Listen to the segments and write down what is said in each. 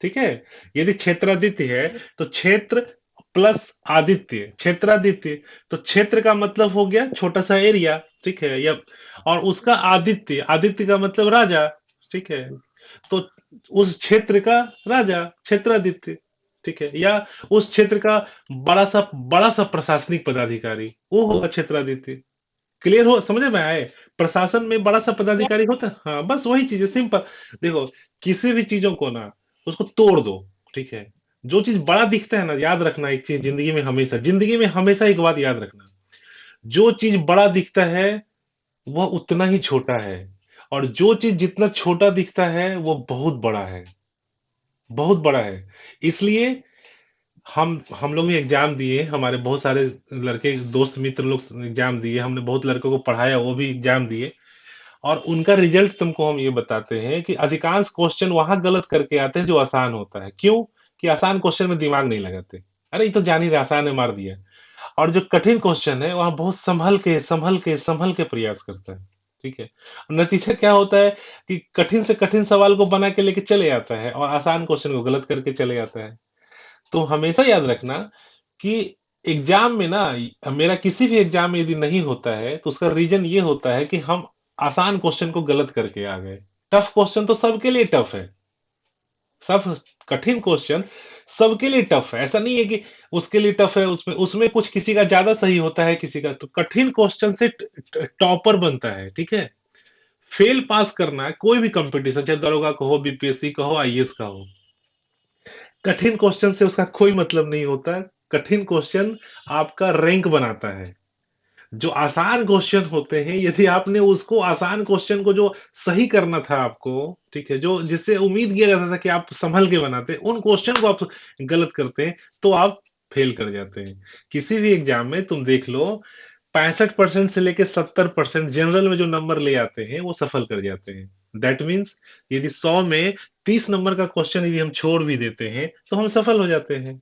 ठीक है। यदि क्षेत्रादित्य है तो क्षेत्र प्लस आदित्य, क्षेत्रादित्य, तो क्षेत्र का मतलब हो गया छोटा सा एरिया, ठीक है, या और उसका आदित्य, आदित्य का मतलब राजा, ठीक है, तो उस क्षेत्र का राजा क्षेत्रादित्य, ठीक है, या उस क्षेत्र का बड़ा सा प्रशासनिक पदाधिकारी, वो होगा क्षेत्रादित्य। क्लियर हो, समझ में आए? प्रशासन में बड़ा सा यस। पदाधिकारी होता है, हाँ बस वही चीज है, सिंपल। देखो, किसी भी चीजों को ना, उसको तोड़ दो, ठीक है। जो चीज बड़ा दिखता है ना, याद रखना एक चीज, जिंदगी में हमेशा एक बात याद रखना, जो चीज बड़ा दिखता है वह उतना ही छोटा है, और जो चीज जितना छोटा दिखता है वो बहुत बड़ा है, बहुत बड़ा है। इसलिए हम लोग भी एग्जाम दिए, हमारे बहुत सारे लड़के दोस्त मित्र लोग एग्जाम दिए, हमने बहुत लड़कों को पढ़ाया, वो भी एग्जाम दिए, और उनका रिजल्ट तुमको हम ये बताते हैं कि अधिकांश क्वेश्चन वहां गलत करके आते हैं जो आसान होता है। क्यों? कि आसान क्वेश्चन में दिमाग नहीं लगाते, अरे ये तो जान ही रहे, आसान है, मार दिया। और जो कठिन क्वेश्चन है वहां बहुत संभल के प्रयास करता है, ठीक है। नतीजा क्या होता है कि कठिन से कठिन सवाल को बना के लेके चले आता है और आसान क्वेश्चन को गलत करके चले आता है। तो हमेशा याद रखना कि एग्जाम में ना, मेरा किसी भी एग्जाम में यदि नहीं होता है तो उसका रीजन ये होता है कि हम आसान क्वेश्चन को गलत करके आ गए। टफ क्वेश्चन तो सबके लिए टफ है, सब कठिन क्वेश्चन सबके लिए टफ है, ऐसा नहीं है कि उसके लिए टफ है, उसमें उसमें कुछ किसी का ज्यादा सही होता है, किसी का, तो कठिन क्वेश्चन से टॉपर बनता है, ठीक है। फेल पास करना है कोई भी कंपटीशन, चाहे दरोगा का हो, बीपीएससी का हो, आईएएस का हो, कठिन क्वेश्चन से उसका कोई मतलब नहीं होता। कठिन क्वेश्चन आपका रैंक बनाता है। जो आसान क्वेश्चन होते हैं, यदि आपने उसको, आसान क्वेश्चन को जो सही करना था आपको, ठीक है, जो जिससे उम्मीद किया जाता था कि आप संभल के बनाते हैं, उन क्वेश्चन को आप गलत करते हैं, तो आप फेल कर जाते हैं। किसी भी एग्जाम में तुम देख लो, 65% से लेके 70% जनरल में जो नंबर ले आते हैं वो सफल कर जाते हैं। दैट मीन्स यदि 100 में 30 नंबर का क्वेश्चन यदि हम छोड़ भी देते हैं तो हम सफल हो जाते हैं,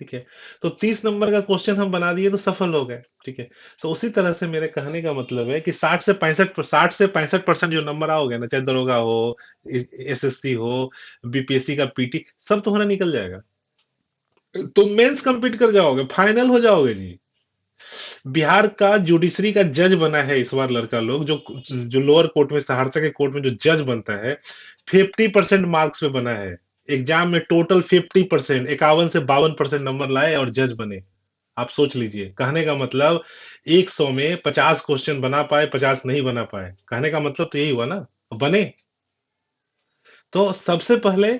ठीक है। तो 30 नंबर का क्वेश्चन हम बना दिए तो सफल हो गए, ठीक है। तो उसी तरह से मेरे कहने का मतलब है कि 60 से 65% जो नंबर आओगे ना, चाहे दरोगा हो, एसएससी हो, बीपीएससी का पीटी, सब तुम्हारा निकल जाएगा। तुम मेंस कंप्लीट कर जाओगे, फाइनल हो जाओगे जी। बिहार का जुडिशरी का जज बना है इस बार लड़का लोग, जो जो लोअर कोर्ट में, सहरसा के कोर्ट में जो जज बनता है, 50% मार्क्स पे बना है। एग्जाम में टोटल 50%, 51 से 52% नंबर लाए और जज बने। आप सोच लीजिए, कहने का मतलब 100 में 50 क्वेश्चन बना पाए, 50 नहीं बना पाए, कहने का मतलब तो यही हुआ ना, बने। तो सबसे पहले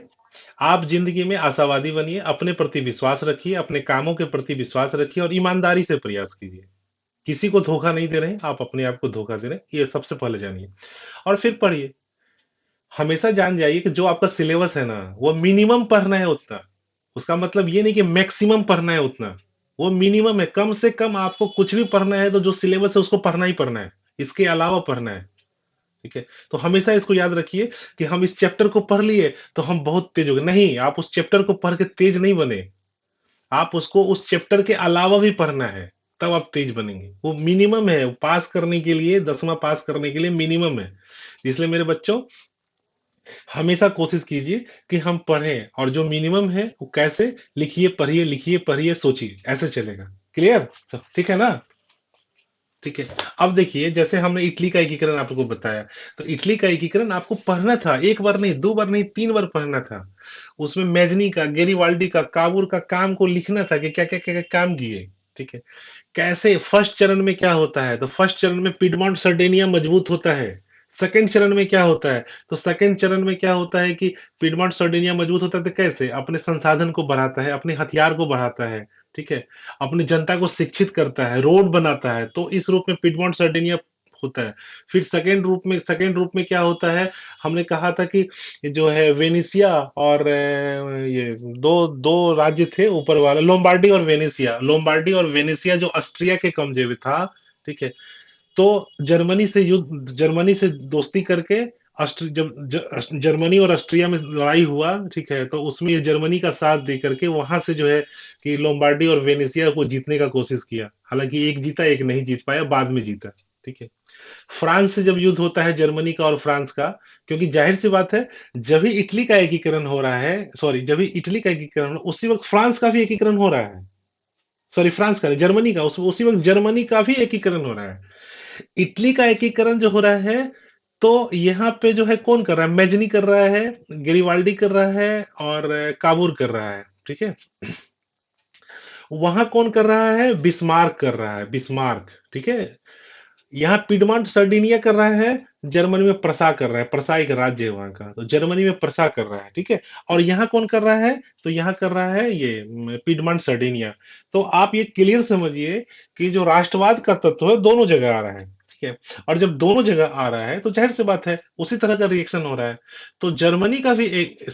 आप जिंदगी में आशावादी बनिए, अपने प्रति विश्वास रखिए, अपने कामों के प्रति विश्वास रखिए और ईमानदारी से प्रयास कीजिए। किसी को धोखा नहीं दे रहे हैं, आप अपने आप को धोखा दे रहे हैं, ये सबसे पहले जानिए। और फिर पढ़िए, हमेशा जान जाइए कि जो आपका सिलेबस है ना, वो मिनिमम पढ़ना है उतना। उसका मतलब ये नहीं कि मैक्सिमम पढ़ना है उतना, वो मिनिमम है, कम से कम आपको कुछ भी पढ़ना है तो जो सिलेबस है उसको पढ़ना ही पढ़ना है, इसके अलावा पढ़ना है, ठीक है। तो हमेशा इसको याद रखिए कि हम इस चैप्टर को पढ़ लिए तो हम बहुत तेज हो गए, नहीं, आप उस चैप्टर को पढ़ के तेज नहीं बने, आप उसको उस चैप्टर के अलावा भी पढ़ना है, तब आप तेज बनेंगे। वो मिनिमम है, पास करने के लिए, 10वां पास करने के लिए मिनिमम है। इसलिए मेरे बच्चों, हमेशा कोशिश कीजिए कि हम पढ़ें, और जो मिनिमम है वो कैसे, लिखिए पढ़िए सोचिए, ऐसे चलेगा। क्लियर सब ठीक है ना? ठीक है। अब देखिए, जैसे हमने इटली का एकीकरण आपको बताया, तो इटली का एकीकरण आपको पढ़ना था, एक बार नहीं, दो बार नहीं, 3 बार पढ़ना था। उसमें मैजनी का, गेरीवाल्डी का, काबूर का काम को लिखना था कि क्या क्या क्या, क्या काम किए, ठीक है। कैसे फर्स्ट चरण में क्या होता है, तो फर्स्ट चरण में पिडमॉन्ट सर्डेनिया मजबूत होता है। सेकंड चरण में क्या होता है, तो सेकंड चरण में क्या होता है कि पिडमॉन्ट सर्डेनिया मजबूत होता है, तो कैसे अपने संसाधन को बढ़ाता है, अपने हथियार को बढ़ाता है, ठीक है, अपनी जनता को शिक्षित करता है, रोड बनाता है, तो इस रूप में पिडमॉन्ट सर्डेनिया होता है। फिर सेकंड रूप में क्या होता है, हमने कहा था कि जो है वेनेशिया और ये दो दो राज्य थे ऊपर वाला, लोम्बार्डी और वेनेशिया जो ऑस्ट्रिया के कब्जे में था, ठीक है। तो जर्मनी से दोस्ती करके, जर्मनी और ऑस्ट्रिया में लड़ाई हुआ, ठीक है, तो उसमें ये जर्मनी का साथ दे करके वहां से जो है कि लोम्बार्डी और वेनेशिया को जीतने का कोशिश किया, हालांकि एक जीता एक नहीं जीत पाया, बाद में जीता, ठीक है। फ्रांस से जब युद्ध होता है, जर्मनी का और फ्रांस का, क्योंकि जाहिर सी बात है, जब भी इटली का एकीकरण हो रहा है, सॉरी, जब भी इटली का एकीकरण हो, उसी वक्त फ्रांस का भी एकीकरण हो रहा है। सॉरी, फ्रांस का नहीं, जर्मनी का, उसी वक्त जर्मनी का भी एकीकरण हो रहा है। इटली का एकीकरण जो हो रहा है, तो यहाँ पे जो है कौन कर रहा है? मेजनी कर रहा है, गेरिवाल्डी कर रहा है, और काबूर कर रहा है, ठीक है। वहां कौन कर रहा है? बिस्मार्क कर रहा है, बिस्मार्क, ठीक है। यहाँ पिडमॉन्ट सर्डिनिया कर रहा है, जर्मनी में प्रसा कर रहा है, प्रसा एक राज्य है वहां का, तो जर्मनी में प्रसा कर रहा है, ठीक है। और यहाँ कौन कर रहा है? तो यहाँ कर रहा है ये पिडमॉन्ट सर्डिनिया। तो आप ये क्लियर समझिए कि जो राष्ट्रवाद का तत्व है दोनों जगह आ रहा है, ठीक है। और जब दोनों जगह आ रहा है तो जाहिर सी बात है उसी तरह का रिएक्शन हो रहा है। तो जर्मनी का भी एक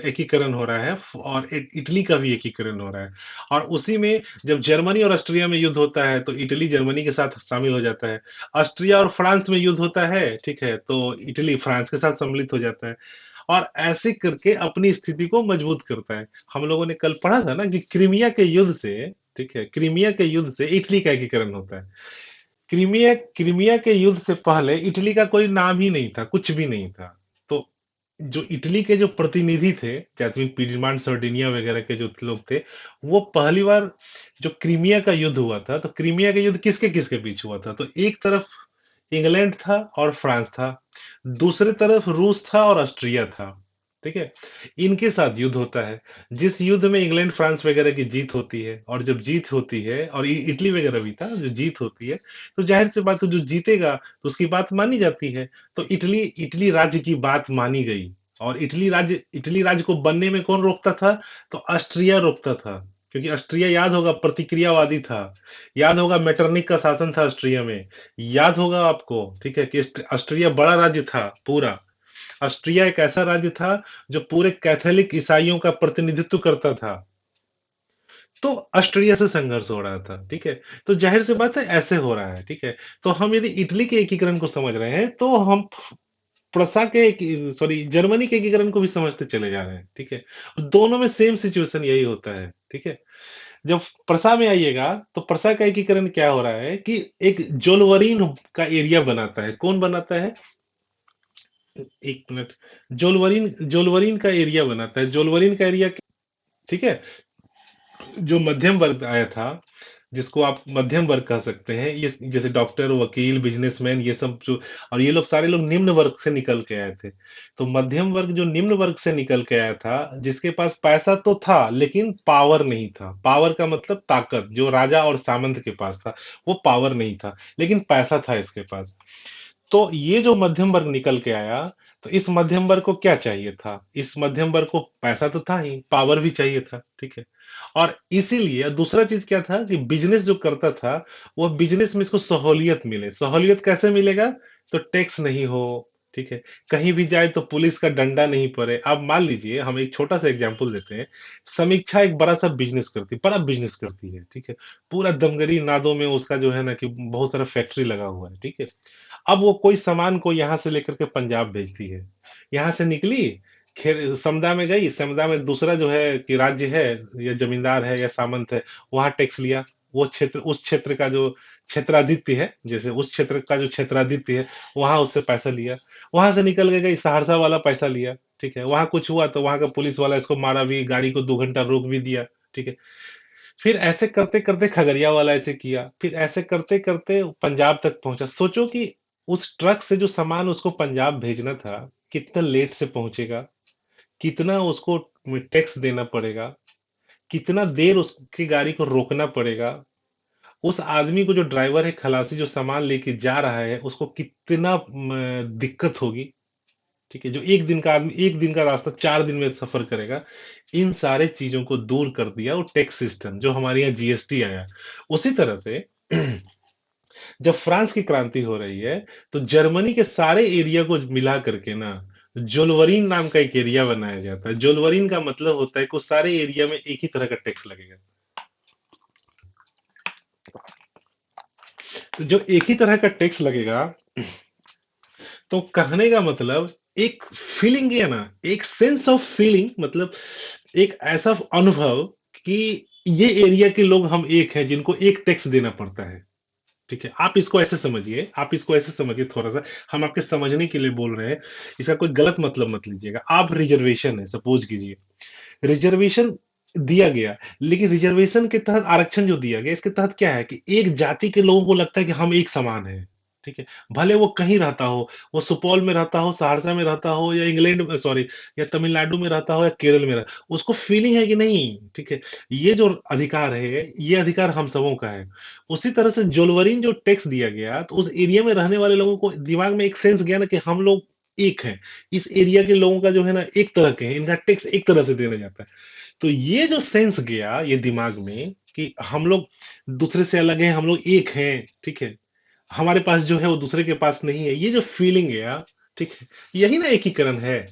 एकीकरण हो रहा है, और इटली का भी एकीकरण हो रहा है। और उसी में जब जर्मनी और ऑस्ट्रिया में युद्ध होता है तो इटली जर्मनी के साथ शामिल हो जाता है। ऑस्ट्रिया और फ्रांस में युद्ध होता है, ठीक है, तो इटली फ्रांस के साथ सम्मिलित हो जाता है। और ऐसे करके अपनी स्थिति को मजबूत करता है। हम लोगों ने कल पढ़ा था ना कि क्रीमिया के युद्ध से, ठीक है, क्रीमिया के युद्ध से इटली का एकीकरण होता है। क्रीमिया क्रीमिया के युद्ध से पहले इटली का कोई नाम ही नहीं था, कुछ भी नहीं था। तो जो इटली के जो प्रतिनिधि थे, जैसे पिडमॉन्ट सर्डिनिया वगैरह के जो लोग थे, वो पहली बार जो क्रीमिया का युद्ध हुआ था, तो क्रीमिया का युद्ध किसके किसके बीच हुआ था? तो एक तरफ इंग्लैंड था और फ्रांस था, दूसरे तरफ रूस था और ऑस्ट्रिया था, ठीक है। इनके साथ युद्ध होता है, जिस युद्ध में इंग्लैंड फ्रांस वगैरह की जीत होती है, और जब जीत होती है, और इटली वगैरह भी था, जो जीत होती है, तो जाहिर सी बात है जो जीतेगा तो उसकी बात मानी जाती है। तो इटली इटली राज्य की बात मानी गई। और इटली राज्य को बनने में कौन रोकता था? तो ऑस्ट्रिया रोकता था। क्योंकि ऑस्ट्रिया, याद होगा, प्रतिक्रियावादी था। याद होगा मेटरनिक का शासन था ऑस्ट्रिया में। याद होगा आपको, ठीक है, कि ऑस्ट्रिया बड़ा राज्य था पूरा। ऑस्ट्रिया एक ऐसा राज्य था जो पूरे कैथोलिक ईसाइयों का प्रतिनिधित्व करता था। तो ऑस्ट्रिया से संघर्ष हो रहा था, ठीक है। तो जाहिर सी बात है ऐसे हो रहा है, ठीक है। तो हम यदि इटली के एकीकरण को समझ रहे हैं तो हम प्रसा के, सॉरी, जर्मनी के एकीकरण को भी समझते चले जा रहे हैं, ठीक है। दोनों में सेम सिचुएशन यही होता है, ठीक है। जब प्रसा में आइएगा तो प्रसा का एकीकरण क्या हो रहा है कि एक जोलवरीन का एरिया बनाता है। कौन बनाता है? एक मिनट। जोलवरीन जोलवरीन का एरिया बनाता है। जोलवरीन का एरिया, ठीक है, जो मध्यम वर्ग आया था, जिसको आप मध्यम वर्ग कह सकते हैं, ये जैसे डॉक्टर, वकील, बिजनेसमैन, ये सब जो, और ये लोग सारे लोग निम्न वर्ग से निकल के आए थे। तो मध्यम वर्ग जो निम्न वर्ग से निकल के आया था, जिसके पास पैसा तो था लेकिन पावर नहीं था। पावर का मतलब ताकत, जो राजा और सामंत के पास था, वो पावर नहीं था, लेकिन पैसा था इसके पास। तो ये जो मध्यम वर्ग निकल के आया, तो इस मध्यम वर्ग को क्या चाहिए था? इस मध्यम वर्ग को पैसा तो था ही, पावर भी चाहिए था, ठीक है। और इसीलिए दूसरा चीज क्या था कि बिजनेस जो करता था, वो बिजनेस में इसको सहूलियत मिले। सहूलियत कैसे मिलेगा? तो टैक्स नहीं हो, ठीक है, कहीं भी जाए तो पुलिस का डंडा नहीं पड़े। आप मान लीजिए, हम एक छोटा सा एग्जांपल देते हैं। समीक्षा एक बड़ा सा बिजनेस करती, बड़ा बिजनेस करती है, ठीक है। पूरा दमगरी नादों में उसका जो है ना कि बहुत सारा फैक्ट्री लगा हुआ है, ठीक है। अब वो कोई सामान को यहाँ से लेकर के पंजाब भेजती है। यहाँ से निकली, खेर समदा में गई, समदा में दूसरा जो है कि राज्य है, या जमींदार है या सामंत है, वहां टैक्स लिया। वो क्षेत्र, उस क्षेत्र का जो क्षेत्राधित्य है, जैसे उस क्षेत्र का जो क्षेत्राधित्य है, वहां उससे पैसा लिया। वहां से निकल के गई, सहरसा वाला पैसा लिया, ठीक है। वहां कुछ हुआ तो वहां का पुलिस वाला इसको मारा भी, गाड़ी को 2 घंटा रोक भी दिया, ठीक है। फिर ऐसे करते करते खगड़िया वाला ऐसे किया, फिर ऐसे करते करते पंजाब तक पहुंचा। सोचो कि उस ट्रक से जो सामान उसको पंजाब भेजना था, कितना लेट से पहुंचेगा, कितना उसको टैक्स देना पड़ेगा, कितना देर उसकी गाड़ी को रोकना पड़ेगा, उस आदमी को, जो ड्राइवर है, खलासी, जो सामान लेके जा रहा है, उसको कितना दिक्कत होगी, ठीक है। जो एक दिन का आदमी, एक दिन का रास्ता 4 दिन में सफर करेगा, इन सारे चीजों को दूर कर दिया वो टैक्स सिस्टम, जो हमारे यहाँ जीएसटी आया। उसी तरह से जब फ्रांस की क्रांति हो रही है, तो जर्मनी के सारे एरिया को मिला करके ना जोलवरीन नाम का एक एरिया बनाया जाता है। जोलवरीन का मतलब होता है कि उस सारे एरिया में एक ही तरह का टैक्स लगेगा। तो जो एक ही तरह का टैक्स लगेगा, तो कहने का मतलब, एक फीलिंग है ना, एक सेंस ऑफ फीलिंग, मतलब एक ऐसा अनुभव कि ये एरिया के लोग हम एक हैं, जिनको एक टैक्स देना पड़ता है। ठीक है, आप इसको ऐसे समझिए थोड़ा सा, हम आपके समझने के लिए बोल रहे हैं, इसका कोई गलत मतलब मत लीजिएगा। आप रिजर्वेशन है, सपोज कीजिए, रिजर्वेशन दिया गया, लेकिन रिजर्वेशन के तहत आरक्षण जो दिया गया, इसके तहत क्या है कि एक जाति के लोगों को लगता है कि हम एक समान हैं। ठीक है, भले वो कहीं रहता हो, वो सुपौल में रहता हो, सहरसा में रहता हो, या इंग्लैंड में, सॉरी, या तमिलनाडु में रहता हो, या केरल में रहता, उसको फीलिंग है कि नहीं। ठीक है, ये जो अधिकार है, ये अधिकार हम सबों का है। उसी तरह से जोलवरीन जो टैक्स दिया गया, तो उस एरिया में रहने वाले लोगों को दिमाग में एक सेंस गया ना कि हम लोग एक हैं। इस एरिया के लोगों का जो है ना एक तरह के हैं, इनका टैक्स एक तरह से देना जाता है। तो ये जो सेंस गया ये दिमाग में कि हम लोग दूसरे से अलग हैं, हम लोग एक हैं। ठीक है, हमारे पास जो है वो दूसरे के पास नहीं है, ये जो फीलिंग गया, ठीक है, यही ना एकीकरण है।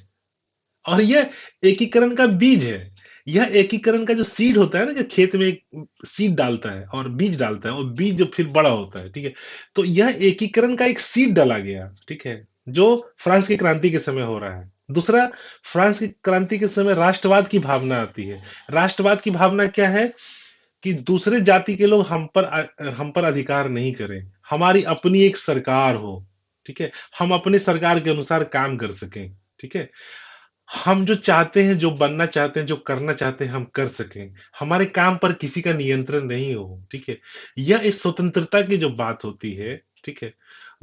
और यह एकीकरण का बीज है। यह एकीकरण का जो सीड होता है ना, जो खेत में एक सीड डालता है और बीज डालता है, और बीज जो फिर बड़ा होता है, ठीक है, तो यह एकीकरण का एक सीड डाला गया, ठीक है, जो फ्रांस की क्रांति के समय हो रहा है। दूसरा, फ्रांस की क्रांति के समय राष्ट्रवाद की भावना आती है। राष्ट्रवाद की भावना क्या है कि दूसरे जाति के लोग हम पर अधिकार नहीं करें, हमारी अपनी एक सरकार हो। ठीक है, हम अपने सरकार के अनुसार काम कर सकें। ठीक है, हम जो चाहते हैं, जो बनना चाहते हैं, जो करना चाहते हैं, हम कर सकें, हमारे काम पर किसी का नियंत्रण नहीं हो। ठीक है, यह इस स्वतंत्रता की जो बात होती है, ठीक है,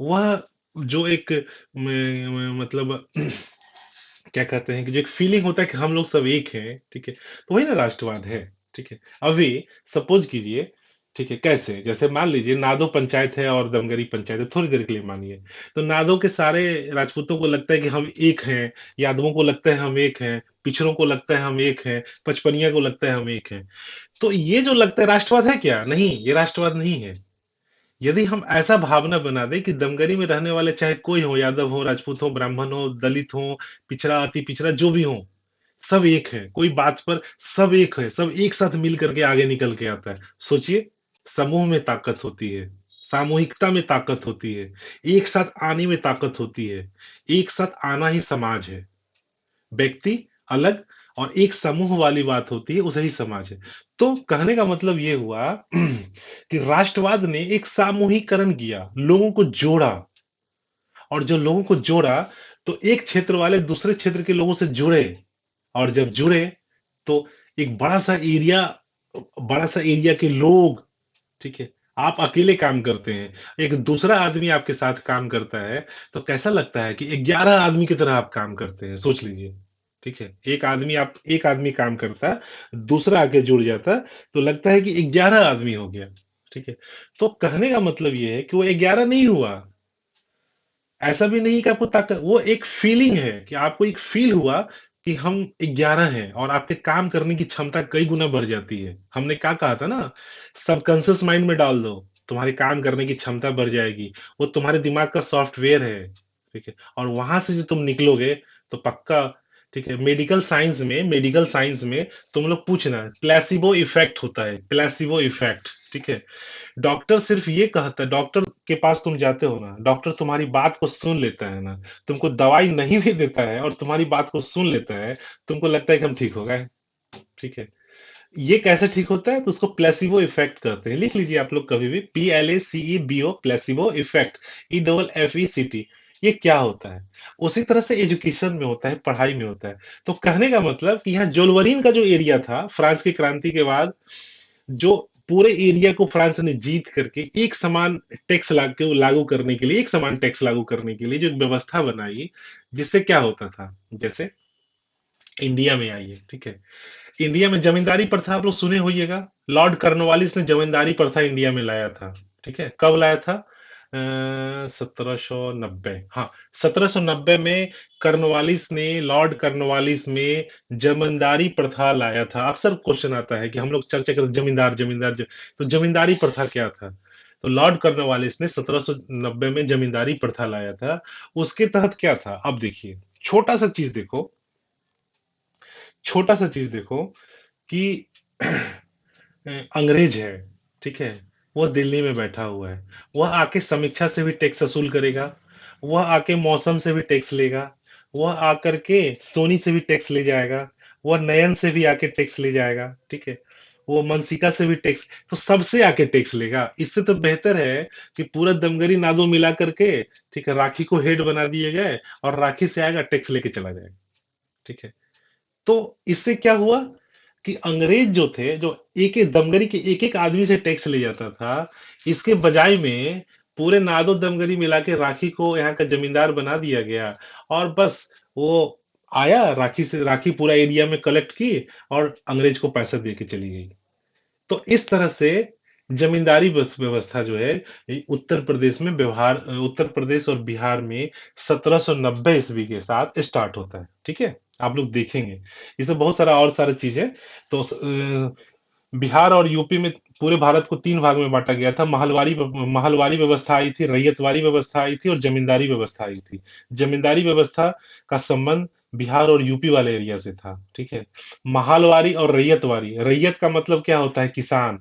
वह जो एक मतलब क्या कहते हैं कि जो एक फीलिंग होता है कि हम लोग सब एक हैं, ठीक है, तो वही ना राष्ट्रवाद है। ठीक है, अभी सपोज कीजिए, ठीक है, कैसे, जैसे मान लीजिए नादो पंचायत है और दमगरी पंचायत है, थोड़ी देर के लिए मानिए, तो नादो के सारे राजपूतों को लगता है कि हम एक हैं, यादवों को लगता है हम एक हैं, पिछड़ों को लगता है हम एक हैं, पचपनिया को लगता है हम एक हैं। तो ये जो लगता है राष्ट्रवाद है क्या? नहीं, ये राष्ट्रवाद नहीं है। यदि हम ऐसा भावना बना दें कि दमगरी में रहने वाले चाहे कोई हो, यादव हो, राजपूत हो, ब्राह्मण हो, दलित हो, पिछड़ा, अति पिछड़ा, जो भी हो, सब एक है, कोई बात पर सब एक है, सब एक साथ मिल करके आगे निकल के आता है। सोचिए, समूह में ताकत होती है, सामूहिकता में ताकत होती है, एक साथ आने में ताकत होती है। एक साथ आना ही समाज है। व्यक्ति अलग और एक समूह वाली बात होती है, उसे ही समाज है। तो कहने का मतलब ये हुआ कि राष्ट्रवाद ने एक सामूहिकरण किया, लोगों को जोड़ा, और जो लोगों को जोड़ा, तो एक क्षेत्र वाले दूसरे क्षेत्र के लोगों से जुड़े, और जब जुड़े तो एक बड़ा सा एरिया के लोग, ठीक है, आप अकेले काम करते हैं, एक दूसरा आदमी आपके साथ काम करता है, तो कैसा लगता है कि 11 आदमी की तरह आप काम करते हैं, सोच लीजिए। ठीक है, एक आदमी काम करता है, दूसरा आके जुड़ जाता है, तो लगता है कि 11 आदमी हो गया। ठीक है, तो कहने का मतलब ये है कि वो 11 नहीं हुआ, ऐसा भी नहीं कि आपको ताकत, वो एक फीलिंग है कि आपको एक फील हुआ कि हम 11 हैं, और आपके काम करने की क्षमता कई गुना बढ़ जाती है। हमने क्या कहा था ना, सबकॉन्शियस माइंड में डाल दो, तुम्हारे काम करने की क्षमता बढ़ जाएगी। वो तुम्हारे दिमाग का सॉफ्टवेयर है। ठीक है, और वहां से जो तुम निकलोगे तो पक्का, ठीक है, मेडिकल साइंस में तुम लोग पूछना, प्लेसिबो इफेक्ट होता है, प्लेसिबो इफेक्ट। ठीक है, डॉक्टर सिर्फ ये कहता है, डॉक्टर के पास तुम जाते हो ना, डॉक्टर तुम्हारी बात को सुन लेता है ना, तुमको दवाई नहीं भी देता है और तुम्हारी बात को सुन लेता है, तुमको लगता है कि हम ठीक हो गए। ठीक है, ये कैसे ठीक होता है? तो उसको प्लेसिबो इफेक्ट कहते हैं, लिख लीजिए आप लोग कभी भी, PLACEBO, प्लेसिबो इफेक्ट, EFFECT। ये क्या होता है? उसी तरह से एजुकेशन में होता है, पढ़ाई में होता है। तो कहने का मतलब कि यहाँ जोलवरीन का जो एरिया था फ्रांस की क्रांति के बाद, जो पूरे एरिया को फ्रांस ने जीत करके एक समान टैक्स लागू करने के लिए, एक समान टैक्स लागू करने के लिए जो एक व्यवस्था बनाई, जिससे क्या होता था, जैसे इंडिया में आई है, ठीक है, इंडिया में जमींदारी प्रथा आप लोग सुने होइएगा। लॉर्ड कर्नवालिस ने जमींदारी प्रथा इंडिया में लाया था। ठीक है, कब लाया था? 1790, हाँ, 1790 में लॉर्ड कर्नवालिस में जमींदारी प्रथा लाया था। अक्सर क्वेश्चन आता है कि हम लोग चर्चा करते तो जमींदारी प्रथा क्या था? तो लॉर्ड कर्नवालिस ने 1790 में जमींदारी प्रथा लाया था। उसके तहत क्या था, अब देखिए, छोटा सा चीज देखो, छोटा सा चीज देखो कि अंग्रेज है, ठीक है, वो दिल्ली में बैठा हुआ है, वह आके समीक्षा से भी टैक्स वसूल करेगा, वह आके मौसम से भी टैक्स लेगा, वह आकर के सोनी से भी टैक्स ले जाएगा, वह नयन से भी आके टैक्स ले जाएगा। ठीक है, वो मनसिका से भी टैक्स, तो सबसे आके टैक्स लेगा। इससे तो बेहतर है कि पूरा दमगरी नादो मिला करके, ठीक है, राखी को हेड बना दिए गए, और राखी से आएगा टैक्स लेके चला जाएगा। ठीक है। तो इससे क्या हुआ कि अंग्रेज जो थे, जो एक एक दमगरी के एक एक आदमी से टैक्स ले जाता था, इसके बजाय में पूरे नादो दमगरी मिला के राखी को यहाँ का जमींदार बना दिया गया। और बस वो आया, राखी से राखी पूरा एरिया में कलेक्ट की, और अंग्रेज को पैसा दे के चली गई। तो इस तरह से जमींदारी व्यवस्था जो है, ये उत्तर प्रदेश में व्यवहार, उत्तर प्रदेश और बिहार में 1790 ईस्वी के साथ स्टार्ट होता है। ठीक है। आप लोग देखेंगे, इससे बहुत सारा और सारा चीज है। तो बिहार और यूपी में पूरे भारत को तीन भाग में बांटा गया था। महलवारी व्यवस्था आई थी, रैयतवारी व्यवस्था आई थी, और जमींदारी व्यवस्था आई थी। जमींदारी व्यवस्था का संबंध बिहार और यूपी वाले एरिया से था। ठीक है। महलवारी और रैयतवारी, रैयत का मतलब क्या होता है? किसान।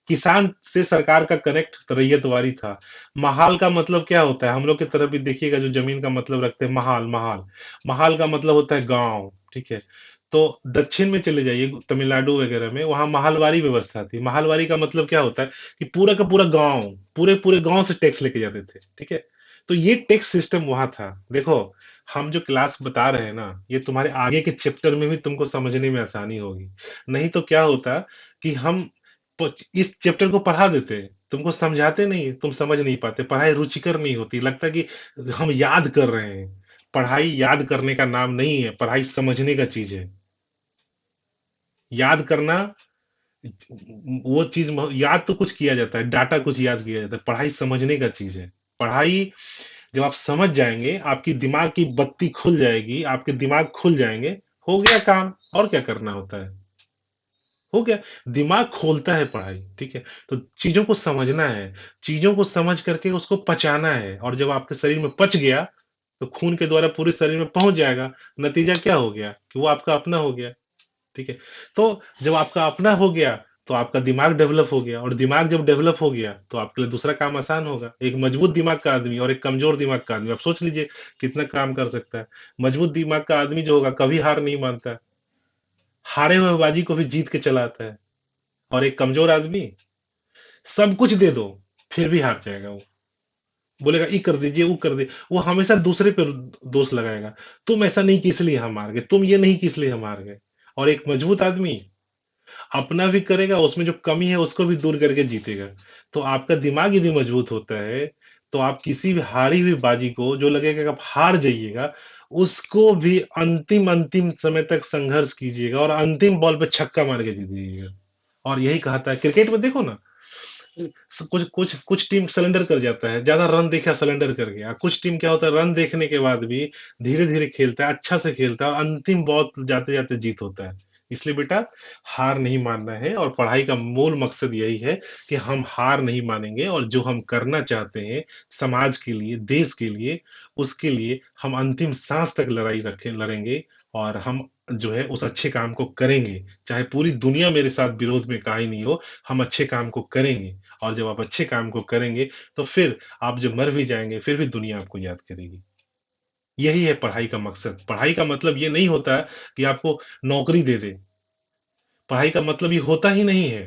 किसान से सरकार का कनेक्ट रैयतवारी था। महाल का मतलब क्या होता है? हम लोग की तरफ भी देखिएगा, जो जमीन का मतलब रखते हैं, महाल। महाल महाल का मतलब होता है गांव। ठीक है। तो दक्षिण में चले जाइए, तमिलनाडु वगैरह में, वहां महलवारी व्यवस्था थी। महलवारी का मतलब क्या होता है कि पूरा का पूरा गांव, पूरे पूरे गांव से टैक्स लेके जाते थे। ठीक है। तो ये टैक्स सिस्टम वहां था। देखो, हम जो क्लास बता रहे हैं ना, ये तुम्हारे आगे के चैप्टर में भी तुमको समझने में आसानी होगी। नहीं तो क्या होता कि हम इस चैप्टर को पढ़ा देते, तुमको समझाते नहीं, तुम समझ नहीं पाते, पढ़ाई रुचिकर नहीं होती, लगता कि हम याद कर रहे हैं। पढ़ाई याद करने का नाम नहीं है, पढ़ाई समझने का चीज है। याद करना वो चीज, याद तो कुछ किया जाता है, डाटा कुछ याद किया जाता है, पढ़ाई समझने का चीज है। पढ़ाई जब आप समझ जाएंगे, आपकी दिमाग की बत्ती खुल जाएगी, आपके दिमाग खुल जाएंगे, हो गया काम। और क्या करना होता है? हो गया। दिमाग खोलता है पढ़ाई। ठीक है। तो चीजों को समझना है, चीजों को समझ करके उसको पचाना है, और जब आपके शरीर में पच गया, तो खून के द्वारा पूरे शरीर में पहुंच जाएगा। नतीजा क्या हो गया कि वो आपका अपना हो गया। ठीक है। तो जब आपका अपना हो गया, तो आपका दिमाग डेवलप हो गया, और दिमाग जब डेवलप हो गया, तो आपके लिए दूसरा काम आसान होगा। एक मजबूत दिमाग का आदमी और एक कमजोर दिमाग का आदमी, आप सोच लीजिए कितना काम कर सकता है। मजबूत दिमाग का आदमी जो होगा, कभी हार नहीं मानता, हारे हुए बाजी को भी जीत के चला आता है। और एक कमजोर आदमी, सब कुछ दे दो, फिर भी हार जाएगा। वो बोलेगा ये कर दीजिए, वो कर दे, वो हमेशा दूसरे पे दोष लगाएगा। तुम ऐसा नहीं कि इसलिए हम हार गए, तुम ये नहीं कि इसलिए हम हार गए। और एक मजबूत आदमी अपना भी करेगा, उसमें जो कमी है उसको भी दूर करके जीतेगा। तो आपका दिमाग यदि मजबूत होता है, तो आप किसी भी हारी हुई बाजी को, जो लगेगा कि आप हार जाइएगा, उसको भी अंतिम अंतिम समय तक संघर्ष कीजिएगा, और अंतिम बॉल पे छक्का मार के जीतिएगा। और यही कहता है, क्रिकेट में देखो ना, कुछ कुछ कुछ टीम सरेंडर कर जाता है, ज्यादा रन देखा सरेंडर कर गया। कुछ टीम क्या होता है, रन देखने के बाद भी धीरे धीरे खेलता है, अच्छा से खेलता है, और अंतिम बॉल जाते जाते जीत होता है। इसलिए बेटा, हार नहीं मानना है, और पढ़ाई का मूल मकसद यही है कि हम हार नहीं मानेंगे, और जो हम करना चाहते हैं समाज के लिए, देश के लिए, उसके लिए हम अंतिम सांस तक लड़ाई रखें, लड़ेंगे। और हम जो है उस अच्छे काम को करेंगे, चाहे पूरी दुनिया मेरे साथ विरोध में काहे नहीं हो, हम अच्छे काम को करेंगे। और जब आप अच्छे काम को करेंगे, तो फिर आप जब मर भी जाएंगे, फिर भी दुनिया आपको याद करेगी। यही है पढ़ाई का मकसद। पढ़ाई का मतलब ये नहीं होता कि आपको नौकरी दे दे। पढ़ाई का मतलब ये होता ही नहीं है।